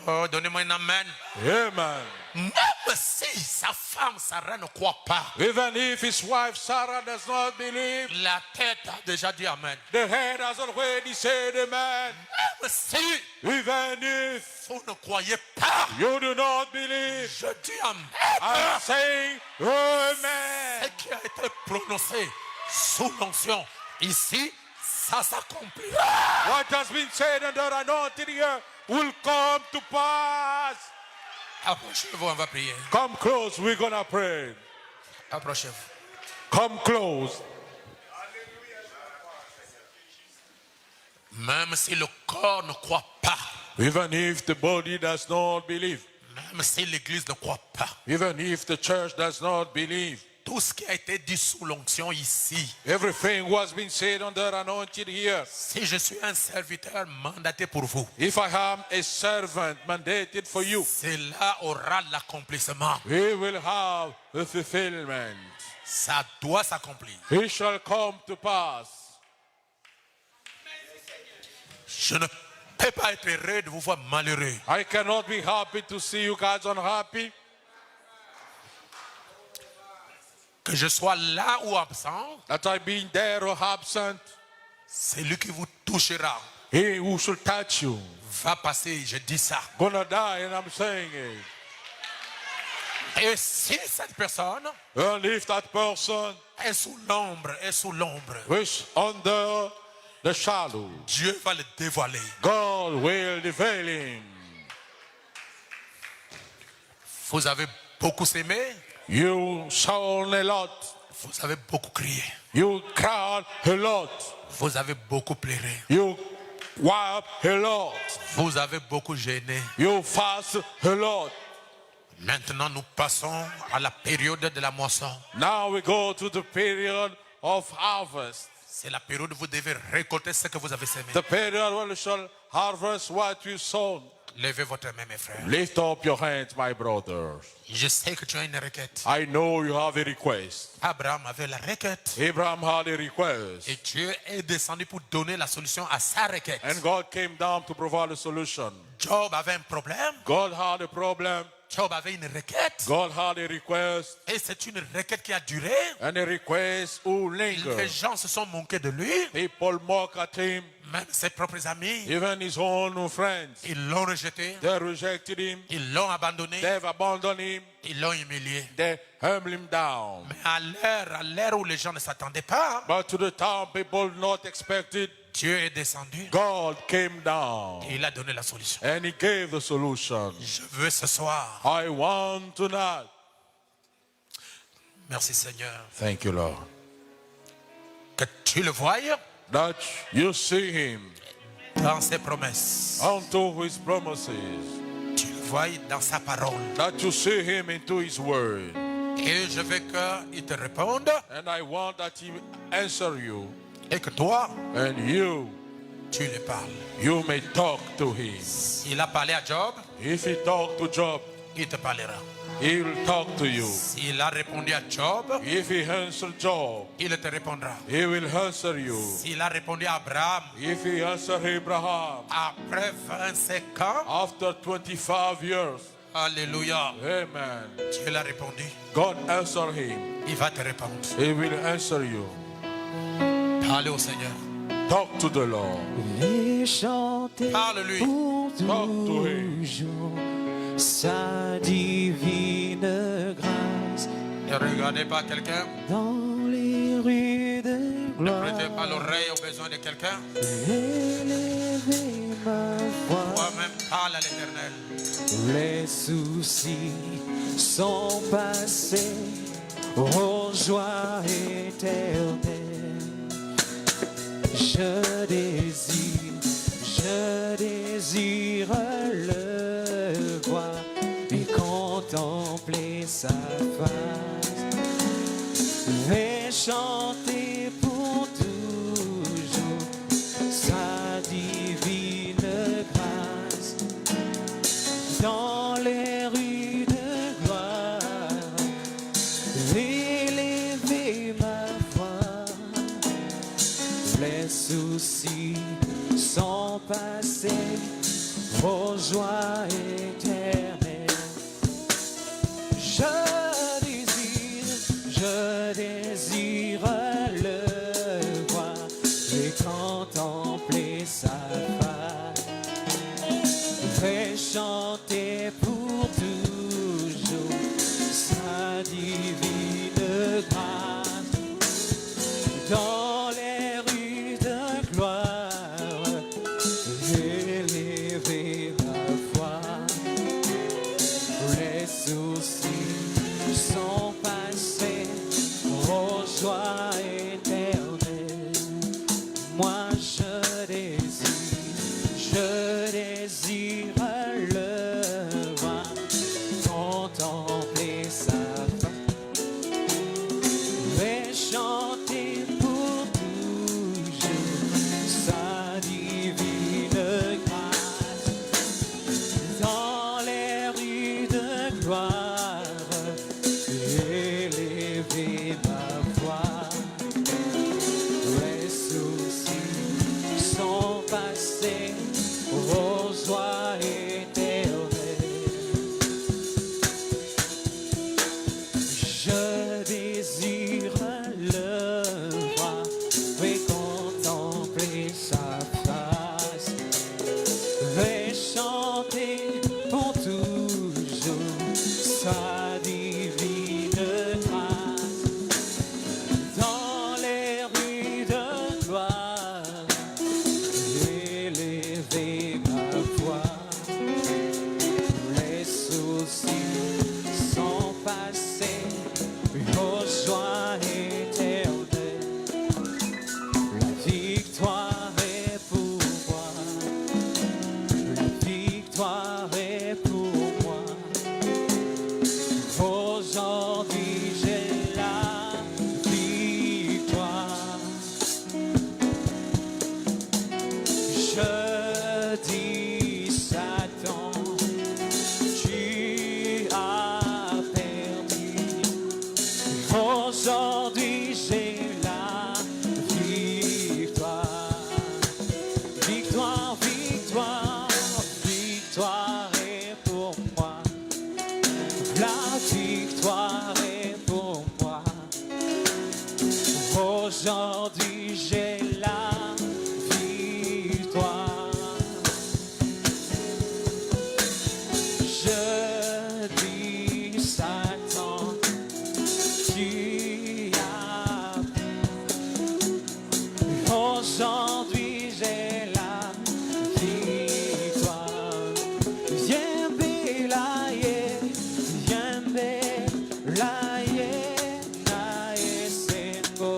Oh, donnez-moi un amen. Amen. Même si sa femme Sarah ne croit pas, Even if his wife Sarah does not believe, la tête a déjà dit amen. the head has already said amen. Même si Even if vous ne croyez pas, you do not believe, je dis amen. I'm saying Ce amen. qui a été prononcé sous l'onction ici, ça s'accomplira. What has been said under anointing here will come to pass. Approchez-vous, on va prier. Come close, we're gonna pray. Approchez-vous. Come close. Même si le corps ne croit pas, Even if the body does not believe, même si l'église ne croit pas, even if the church does not believe, tout ce qui a été dit sous l'onction ici, everything was been said under anointing here. si je suis un serviteur mandaté pour vous, If I am a servant mandated for you, cela aura l'accomplissement. we will have the fulfillment. Ça doit s'accomplir. It shall come to pass. Je ne peux pas être heureux de vous voir malheureux. I cannot be happy to see you guys unhappy. Que je sois là ou absent, That I be there or absent, c'est lui qui vous touchera. he who shall touch you Va passer, je dis ça. gonna die, and I'm saying it. Et si cette personne And if that person est sous l'ombre, is under the shadow, Dieu va le dévoiler. God will reveal him. Vous avez beaucoup aimé, You sound a lot. vous avez beaucoup crié, You cried a lot. vous avez beaucoup pleuré, You wept a lot. vous avez beaucoup gêné. You fast a lot. Maintenant, nous passons à la période de la moisson. Now we go to the period of harvest. C'est la période où vous devez récolter ce que vous avez semé. The period when you shall harvest what you sown. Levez votre main, mes frères. Lift up your hands, my brothers. Je sais que tu as une requête. I know you have a request. Abraham avait la requête. Abraham had a request. Et Dieu est descendu pour donner la solution à sa requête. And God came down to provide a solution. Job avait un problème. God had a problem. Job avait une requête. God had a request. Et c'est une requête qui a duré. And a request who Les lingered. gens se sont moqués de lui. People mock at him. Même ses propres amis. Even his own friends. Ils l'ont rejeté. They rejected him. Ils l'ont abandonné. They've abandoned him. Ils l'ont humilié. They humbled him down. Mais à l'heure où les gens ne s'attendaient pas, But to the time people not expected, Dieu est descendu. God came down. Et il a donné la solution. And he gave the solution. Je veux ce soir. I want tonight. Merci Seigneur. Thank you, Lord. Que tu le voyes That you see him dans ses promesses. unto his promises. Tu le voies dans sa parole. That you see him into his word. Et je veux qu'il te réponde. And I want that he answer you. Et que toi, And you tu lui parles. you may talk to him. Il a parlé à Job, If he talk to Job, il te parlera. he will talk to you. S'il a répondu à Job, If he answer Job, il te répondra. he will answer you. S'il a répondu à Abraham, If he answer Abraham, après 25 ans, after 25 years, alléluia, amen, Dieu l'a répondu. God answer him. Il va te répondre. He will answer you. Parlez au Seigneur. Talk to the Lord. Et chanter Parle-lui. pour Talk to him. toujours sa divine grâce Ne regardez pas quelqu'un. dans les rues de Ne gloire. prêtez pas l'oreille aux besoins de quelqu'un. Élever ma voix, Toi-même, parle à l'Éternel. les soucis sont passés, oh joie éternelle. Je désire le voir et contempler sa face. Vais chanter pour toujours sa divine grâce dans les rues de gloire. Élever ma voix, les soucis sont passés, aux joies éternelles. Je désire le voir et contempler sa face. Et chanter pour toujours sa divine grâce. Dans les rues de gloire, élever ma foi. Les soucis sont passés aux joies éternelles. Moi je désire le voir, contempler sa face et chanter pour toujours sa divine grâce. Dans les rues de gloire, élever ma voix. Les soucis sont passés aux joies éternelles. Je désire le voir et contempler sa face et chanter pour toujours sa divine grâce. Dans les rues de gloire, élever ma voix. Les soucis sont passés aux joies éternelles. La victoire est pour moi. La victoire est pour moi. Aujourd'hui j'ai la victoire. Je dis Satan, tu as perdu. Aujourd'hui j'ai la victoire. Victoire, victoire, victoire est pour moi. La victoire est pour moi. Aujourd'hui j'ai la victoire. Je dis Satan, tu as aujourd'hui j'ai la victoire. Viens belayer, nae sengo.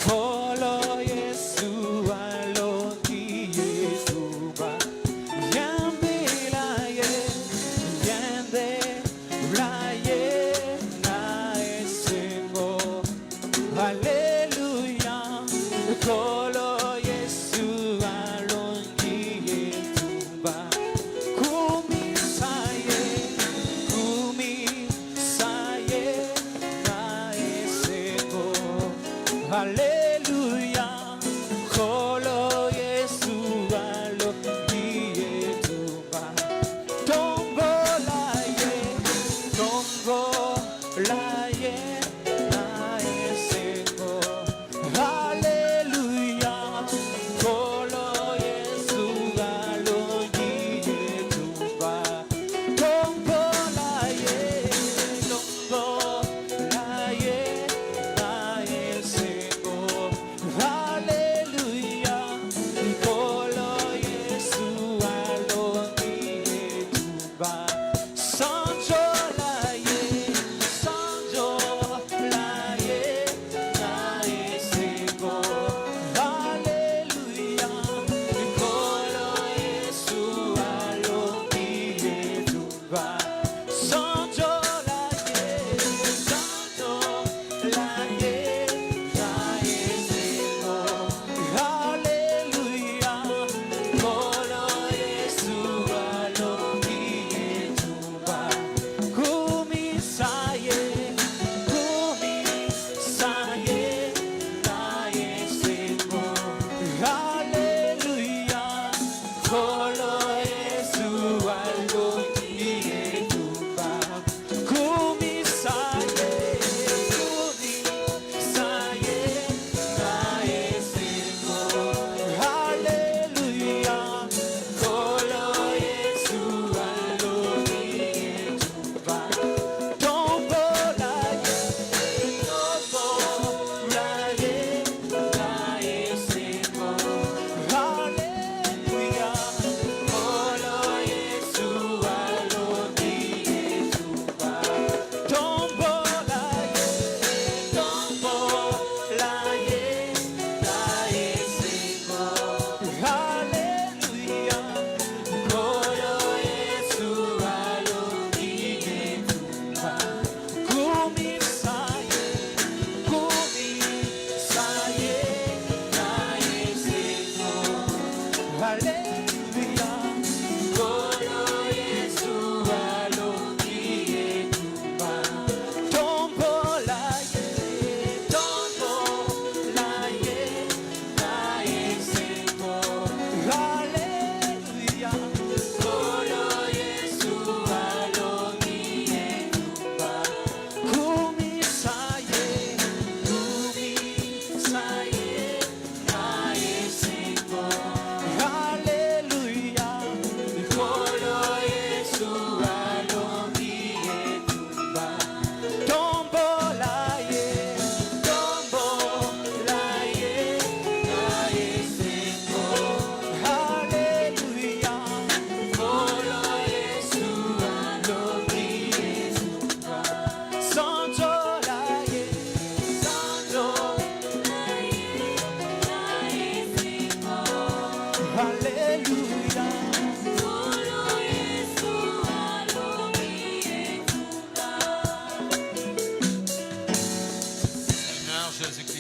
Kolo Yesu alongi Yesuba. Viens belayer, nae sengo. Alléluia. Kolo Yesu alongi Yesuba. Kumi saye, nae sengo. Alléluia. Kolo Yesu alongi Yesuba. Tombo laye, nae sengo. Alléluia. Kolo Yesu alongi Yesuba. Tombo laye, nae sengo. Alléluia.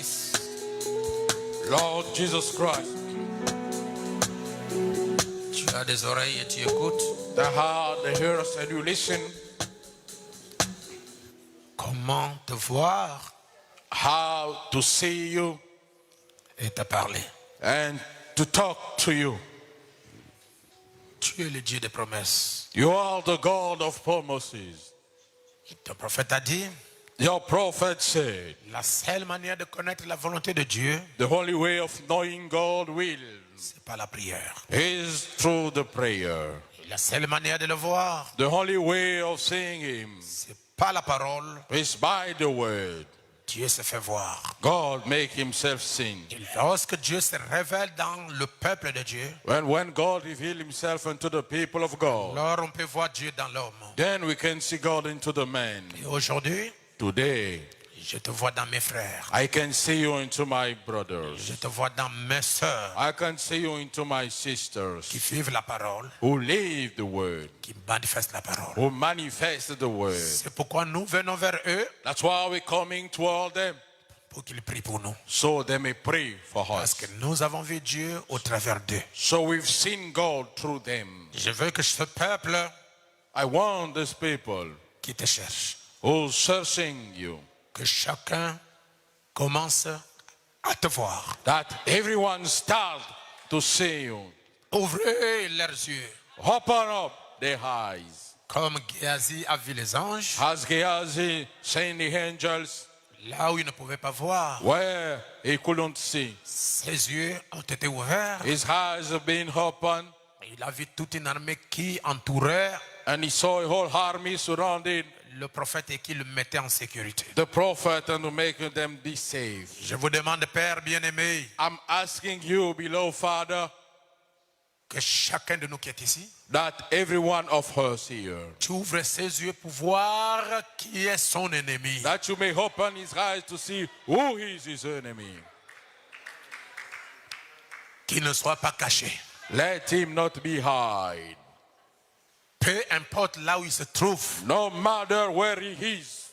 Jésus-Christ, Lord Jesus Christ, tu as des oreilles et tu écoutes. the heart, the ears, and you listen. Comment te voir How to see you et te parler. and to talk to you. Tu es le Dieu des promesses. You are the God of promises. Ton prophète a dit, Your prophet said, la seule manière de connaître la volonté de Dieu, the only way of knowing God's will c'est par la prière. is through the prayer. Et la seule manière de le voir, The only way of seeing Him c'est par la parole. is by the word. Dieu se fait voir. God make Himself seen. Et lorsque Dieu se révèle dans le peuple de Dieu, When God reveals Himself unto the people of God, alors on peut voir Dieu dans l'homme. then we can see God into the man. Et aujourd'hui, Today, je te vois dans mes frères. I can see you into my brothers. Je te vois dans mes sœurs I can see you into my qui sisters vivent la parole, who live the word, qui manifestent la parole. who manifest the word. C'est pourquoi nous venons vers eux That's why we're coming toward them, pour qu'ils prient pour nous. so they may pray for Parce us. que nous avons vu Dieu au travers d'eux. So we've seen God through them. Je veux que ce peuple I want these people qui te cherche, who's searching you, que chacun commence à te voir. that everyone start to see you. Ouvrez leurs yeux. Open up their eyes. Comme Géasi a vu les anges, As Gehazi seen the angels là où il ne pouvait pas voir, where he couldn't see. ses yeux ont été ouverts. His eyes have been opened, Il a vu toute une armée qui entourait and he saw a whole army surrounding le prophète et qui le mettait en sécurité. the prophet and making them be safe. Je vous demande, Père bien-aimé, I'm asking you, beloved Father, que chacun de nous qui est ici, that every one of us here, tu ouvres ses yeux pour voir qui est son ennemi. that you may open his eyes to see who is his enemy. Qu'il ne soit pas caché. Let him not be hid. Peu importe là où il se trouve, No matter where he is,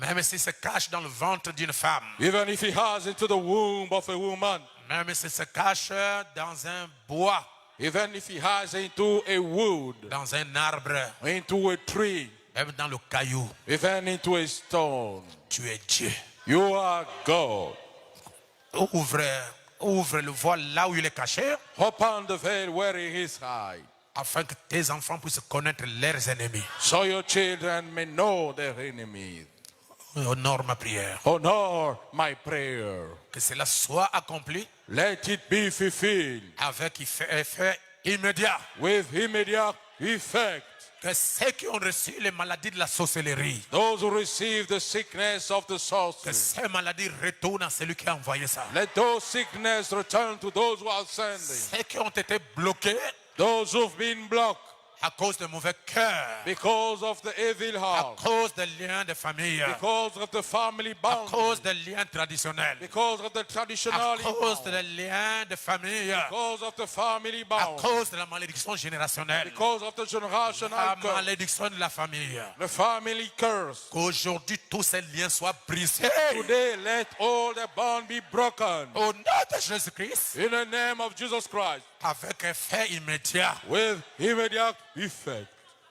même s'il se cache dans le ventre d'une femme, even if he has into the womb of a woman, même s'il se cache dans un bois, even if he has into a wood, dans un arbre, into a tree, même dans le caillou, even into a stone, tu es Dieu. you are God. Ouvre le voile là où il est caché, Open the veil where he is hid, afin que tes enfants puissent connaître leurs ennemis. so your children may know their enemies. Honore ma prière. Honor my prayer. Que cela soit accompli Let it be fulfilled avec effet immédiat. with immediate effect. Que ceux qui ont reçu les maladies de la sorcellerie, Those who receive the sickness of the que sorcery, ces maladies retournent à celui qui a envoyé ça. let those sickness return to those who are sending. Ceux qui ont été bloqués Those who've been blocked à cause de mauvais cœurs, because of the evil à heart, cause des liens de famille, because of the family à bond, cause des liens traditionnels, because of the à traditional cause bond, des liens de famille, because of the family à bond, cause de la malédiction générationnelle, because of the la generational curse, malédiction de la famille. the family curse. Qu'aujourd'hui tous ces liens soient brisés. Today, let all the bond be broken. Au nom de Jésus-Christ, In the name of Jesus Christ, avec effet immédiat, with immediate effect.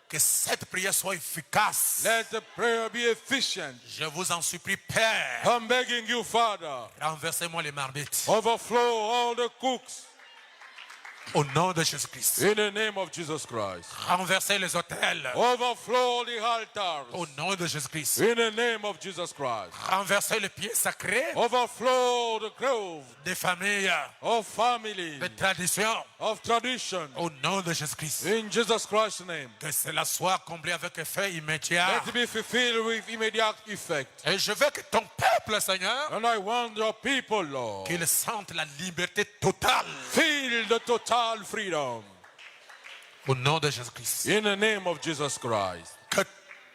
que cette prière soit efficace. Let the prayer be efficient. Je vous en supplie, Père, I'm begging you, Father, renversez-moi les marmites. overflow all the cooks. Au nom de Jésus-Christ. In the name of Jesus Christ. Renversez les autels. Overflow the altars. Au nom de Jésus-Christ. In the name of Jesus Christ. Renversez les pieds sacrés Overflow the grove des familles, of family, des traditions. of tradition. Au nom de Jésus-Christ. In Jesus Christ's name. Que cela soit accompli avec effet immédiat. Let it be fulfilled with immediate effect. Et je veux que ton peuple, Seigneur, And I want your people, Lord, qu'ils sentent la liberté totale. feel the total freedom. Au nom de Jésus-Christ. In the name of Jesus Christ. Que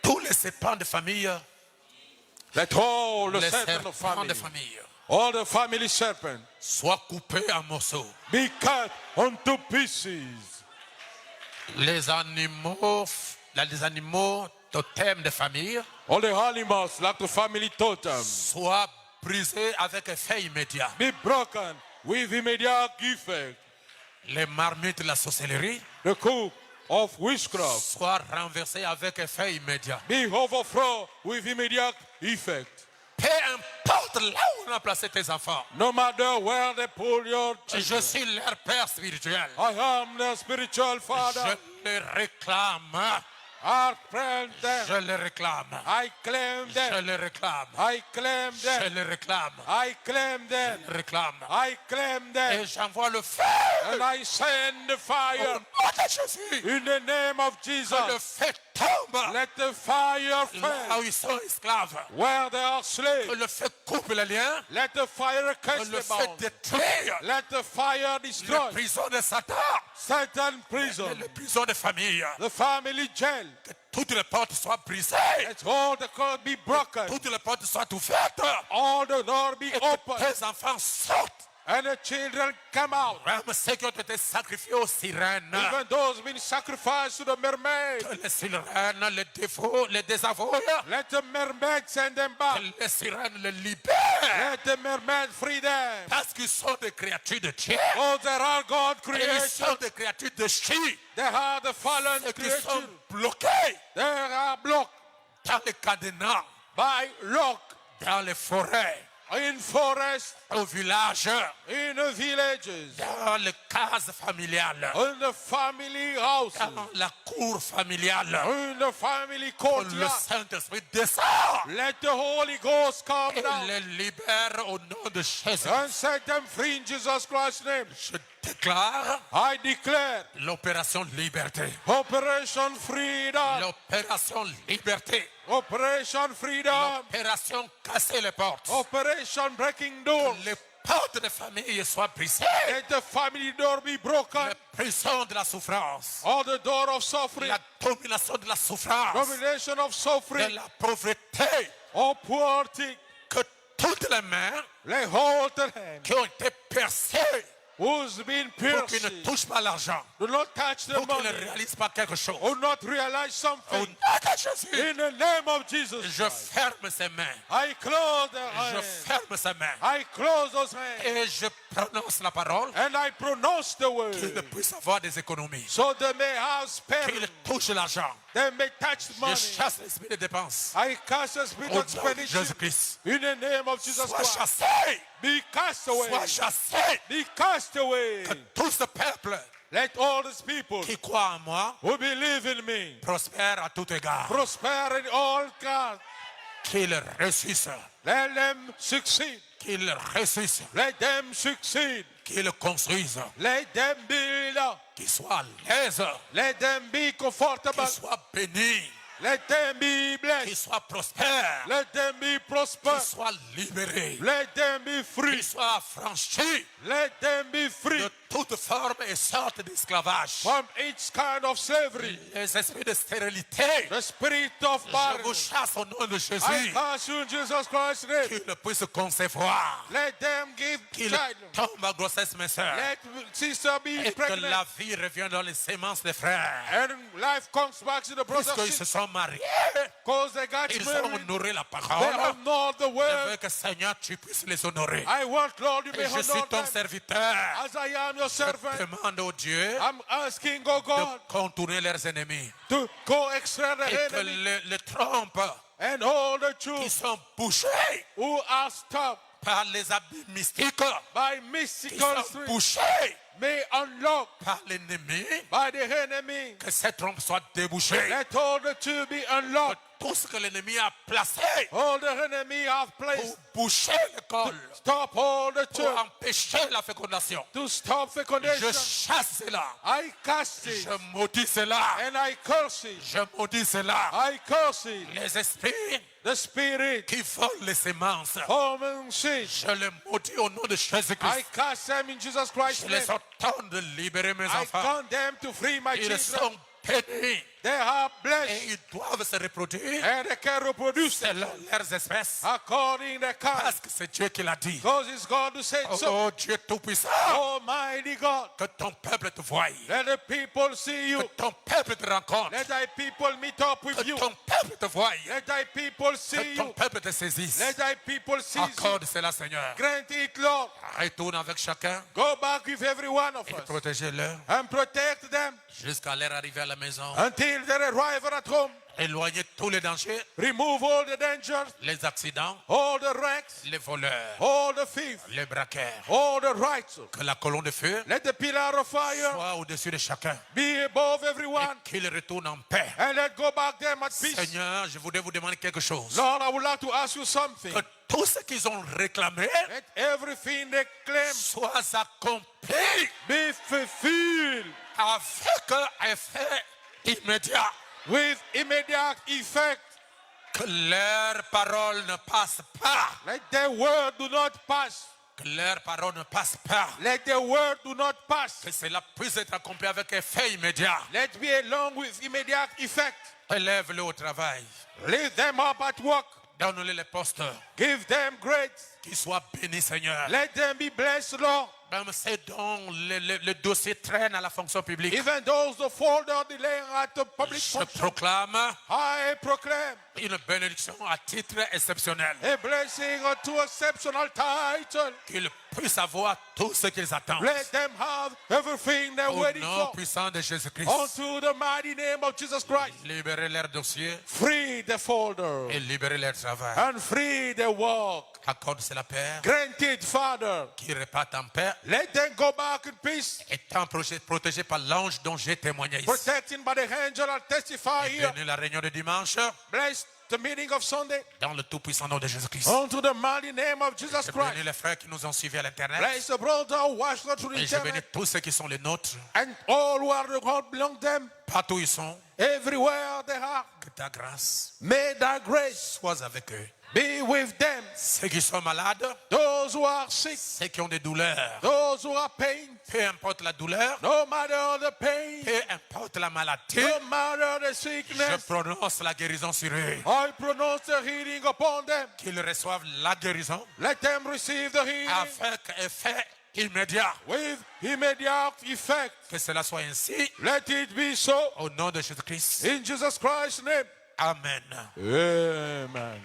tous les serpents de famille, Let all the les serpents of serpents family, de famille, all the family serpents, soient coupés en morceaux. be cut unto pieces. Les animaux totems de famille All the animals, like the family totem, soient brisés avec effet immédiat. be broken with immediate effect. Les marmites de la sorcellerie The cook of witchcraft soient renversés avec effet immédiat. be overthrown with immediate effect. Peu importe là où on a placé tes enfants, No matter where they pull your je children, suis leur père spirituel. I am the spiritual father. Je les réclame. I claim them. Je les réclame. I claim Je them. les réclame. I claim Je them. les réclame. I claim them. Je les réclame. I claim them. Et j'envoie le feu. And I send the Au fire nom de Jésus. in the name of Que le Jesus. feu tombe. Let the fire Là fall où ils sont esclaves. where they are Que slaves. le feu coupe les liens. Let the fire Que catch le them feu out. détruit Let the fire les destroy prisons de Satan. Satan prison, Les prisons de famille. the family jail. Que toutes les portes soient brisées. Let all the court be broken. Toutes les portes soient ouvertes. All the doors be Et que open. tes enfants sortent. And the children come out. Même ceux qui ont été sacrifiés aux sirènes. Even those being sacrificed to the mermaid. Que les sirènes les défauts, les désavouent. Let the mermaid send them back. Que les sirènes les libèrent. Let the mermaid free them. Parce qu'ils sont des créatures de Dieu. Oh, there are God Et ils creation. sont des créatures de chi. They are the fallen Et qui sont creation. bloqués They are blocked dans les cadenas, by lock dans les forêts, in forest, au village, in the villages, dans les cases familiales, in the family houses, dans la cour familiale. in the family Le courtyard. Saint-Esprit descend Let the Holy Ghost come et down les libère au nom de Jésus. and set them free in Jesus Christ's name. Je déclare I declare l'opération liberté. Operation Freedom. L'opération liberté. Operation Freedom. L'opération casser les portes. Operation Breaking Doors. Les portes de famille soient brisées. Let the family door be broken. Les prisons de la souffrance. All the door of suffering. La domination de la souffrance. Domination of De suffering. la pauvreté. Of poverty. Que toutes les mains Lay hold the hand. qui ont été percées Who's been pour qu'ils ne pierced. touchent pas l'argent, Do not touch the pour qu'ils ne money. réalisent pas quelque chose. Or not realize Au something. nom de Jésus, In the name of Jesus. je ferme ses mains. I close the Je hands. ferme ses mains. I close those hands. Et je prononce la parole And I pronounce the qu'ils ne word. puissent avoir des économies. So they may have spare. Qu'ils touchent l'argent. They may touch Je money. chasse l'esprit de dépenses. I cast the spirit Au of nom de expenditure. Jésus-Christ. In the name of Jesus Sois Christ. chassé. Be cast away. Sois chassé. Be cast away. Que tout ce peuple Let all these people qui croit en moi who believe in me prospère à tout égard. prosper in all kinds. Qu'ils réussissent. Let them succeed. Qu'ils réussissent. Let them succeed. Qu'ils construisent. Let them build up. Qu'ils soient à l'aise. Let them be comfortable. Qu'ils soient bénis. Let them be Qu'ils blessed. soient prospères. Let them be prosper. Qu'ils soient libérés. Let them be free. Qu'ils soient affranchis Let them be free de toute forme et sorte d'esclavage. from each kind of slavery. Les esprits de stérilité, The spirit of je vous barrenness. chasse au nom de I Jésus. cast you in Jesus Christ's name. Qu'ils puissent concevoir. Let them give Qu'ils child. tombent à grossesse, mes sœurs. Let sister be Et que pregnant. la vie revienne dans les sémences des frères. And life comes back to the brothers Puisqu'ils se sont mariés, because they got ils ont married. honoré la They parole. honored the Je word. veux que Seigneur, tu puisses les honorer. I want, Lord, you may Et je suis honor ton them. serviteur. As I am your Je servant, demande au Dieu I'm asking, oh de God, contourner leurs ennemis. to go extra the Et que enemy les trompes and all the qui truth sont bouchés who are stopped par les habits mystiques, by qui mystical sont streets bouchés may unlock par l'ennemi, by the enemy. que ces trompes soient débouchées. Let all the truth be Que unlocked. tout ce que l'ennemi a placé All the enemy have pour placed. boucher l'école, Stop all the pour truth. empêcher la fécondation. To stop Je fecundation. chasse cela. I cast it. Je maudis cela. And I curse it. Je maudis cela. I curse it. Les esprits The spirit qui volent les semences, forming seed. je les maudis au nom de I Jésus-Christ. cast them in Jesus Christ's Je name. les ordonne de libérer mes I enfants. condemn to free my Ils children. sont bénis. They are et blessed. ils doivent se reproduire And they can reproduce selon leurs espèces. according to the kind. Parce que c'est Dieu qui l'a dit. Because it's God who said so. Oh Dieu Tout-Puissant, Almighty God. que ton peuple te voie. Let the people see you. Que ton peuple te rencontre. Let thy people meet up with Que you. ton peuple te voie. Let thy people see Que ton you. peuple te saisisse. Let thy people see you. Accorde cela, Seigneur. Grant it, Lord. Retourne avec chacun Go back with every one of et us protégez-le and protect them jusqu'à leur arrivée à la maison. until they arrive at home. Éloignez tous les dangers, Remove all the dangers, les accidents, all the wrecks, les voleurs, all the thieves, les braqueurs. all the righteous. Que la colonne de feu Let the pillar of fire soit au-dessus de chacun. be above everyone Et qu'il retourne en paix. and let go back them at peace. Seigneur, je voudrais vous demander quelque chose. Lord, I would like to ask you something. Que tout ce qu'ils ont réclamé Let everything they claim soit accompli be fulfilled avec effet immédiat. with immediate effect. Que leurs paroles ne passent pas. Let the word do not pass. Que leurs paroles ne passent pas. Let the word do not pass. Que cela puisse être accompli avec effet immédiat. Let be along with immediate effect. Élève-le au travail. Lift them up at work. Donne-le les postes. Give them grace. Qu'ils soient bénis, Seigneur. Let them be blessed, Lord. Même ces dont le dossier traîne à la fonction publique. Even those who fall down the lane at the public Je function, proclame I proclaim une bénédiction à titre exceptionnel. a blessing to exceptional title. Qu'ils puissent avoir tout ce qu'ils attendent. Let them have everything they're Au waiting nom for. puissant de Jésus-Christ. Unto the mighty name of Jesus Christ. Libérez leur dossier Free the folder et libérez leur travail. and free the work. Accorde cela, Père, Grant it, Father. qui repart en paix, Let them go back in peace, étant protégé par l'ange dont j'ai témoigné ici. protected by the angel I testify Et here. bénis la réunion de dimanche Bless the meeting of Sunday. dans le tout-puissant nom de Jésus-Christ. Unto the mighty name of Jesus Je Christ. bénis les frères qui nous ont suivis à l'internet. Bless the brother who watched us through the Et je bénis internet tous ceux qui sont les nôtres. and all who are the God belong them. Partout où ils sont, Everywhere they are. que ta grâce May thy grace soit avec eux. be with them. Ceux qui sont malades, Those who are sick, ceux qui ont des douleurs, those who are pain, peu importe la douleur, no matter the pain, peu importe la maladie, no matter the je sickness, prononce la guérison sur eux. I pronounce the healing upon them. Qu'ils reçoivent la guérison Let them receive the healing avec effet immédiat. with immediate effect. Que cela soit ainsi Let it be so. au nom de Jésus-Christ. In Jesus Christ's name. Amen. Amen.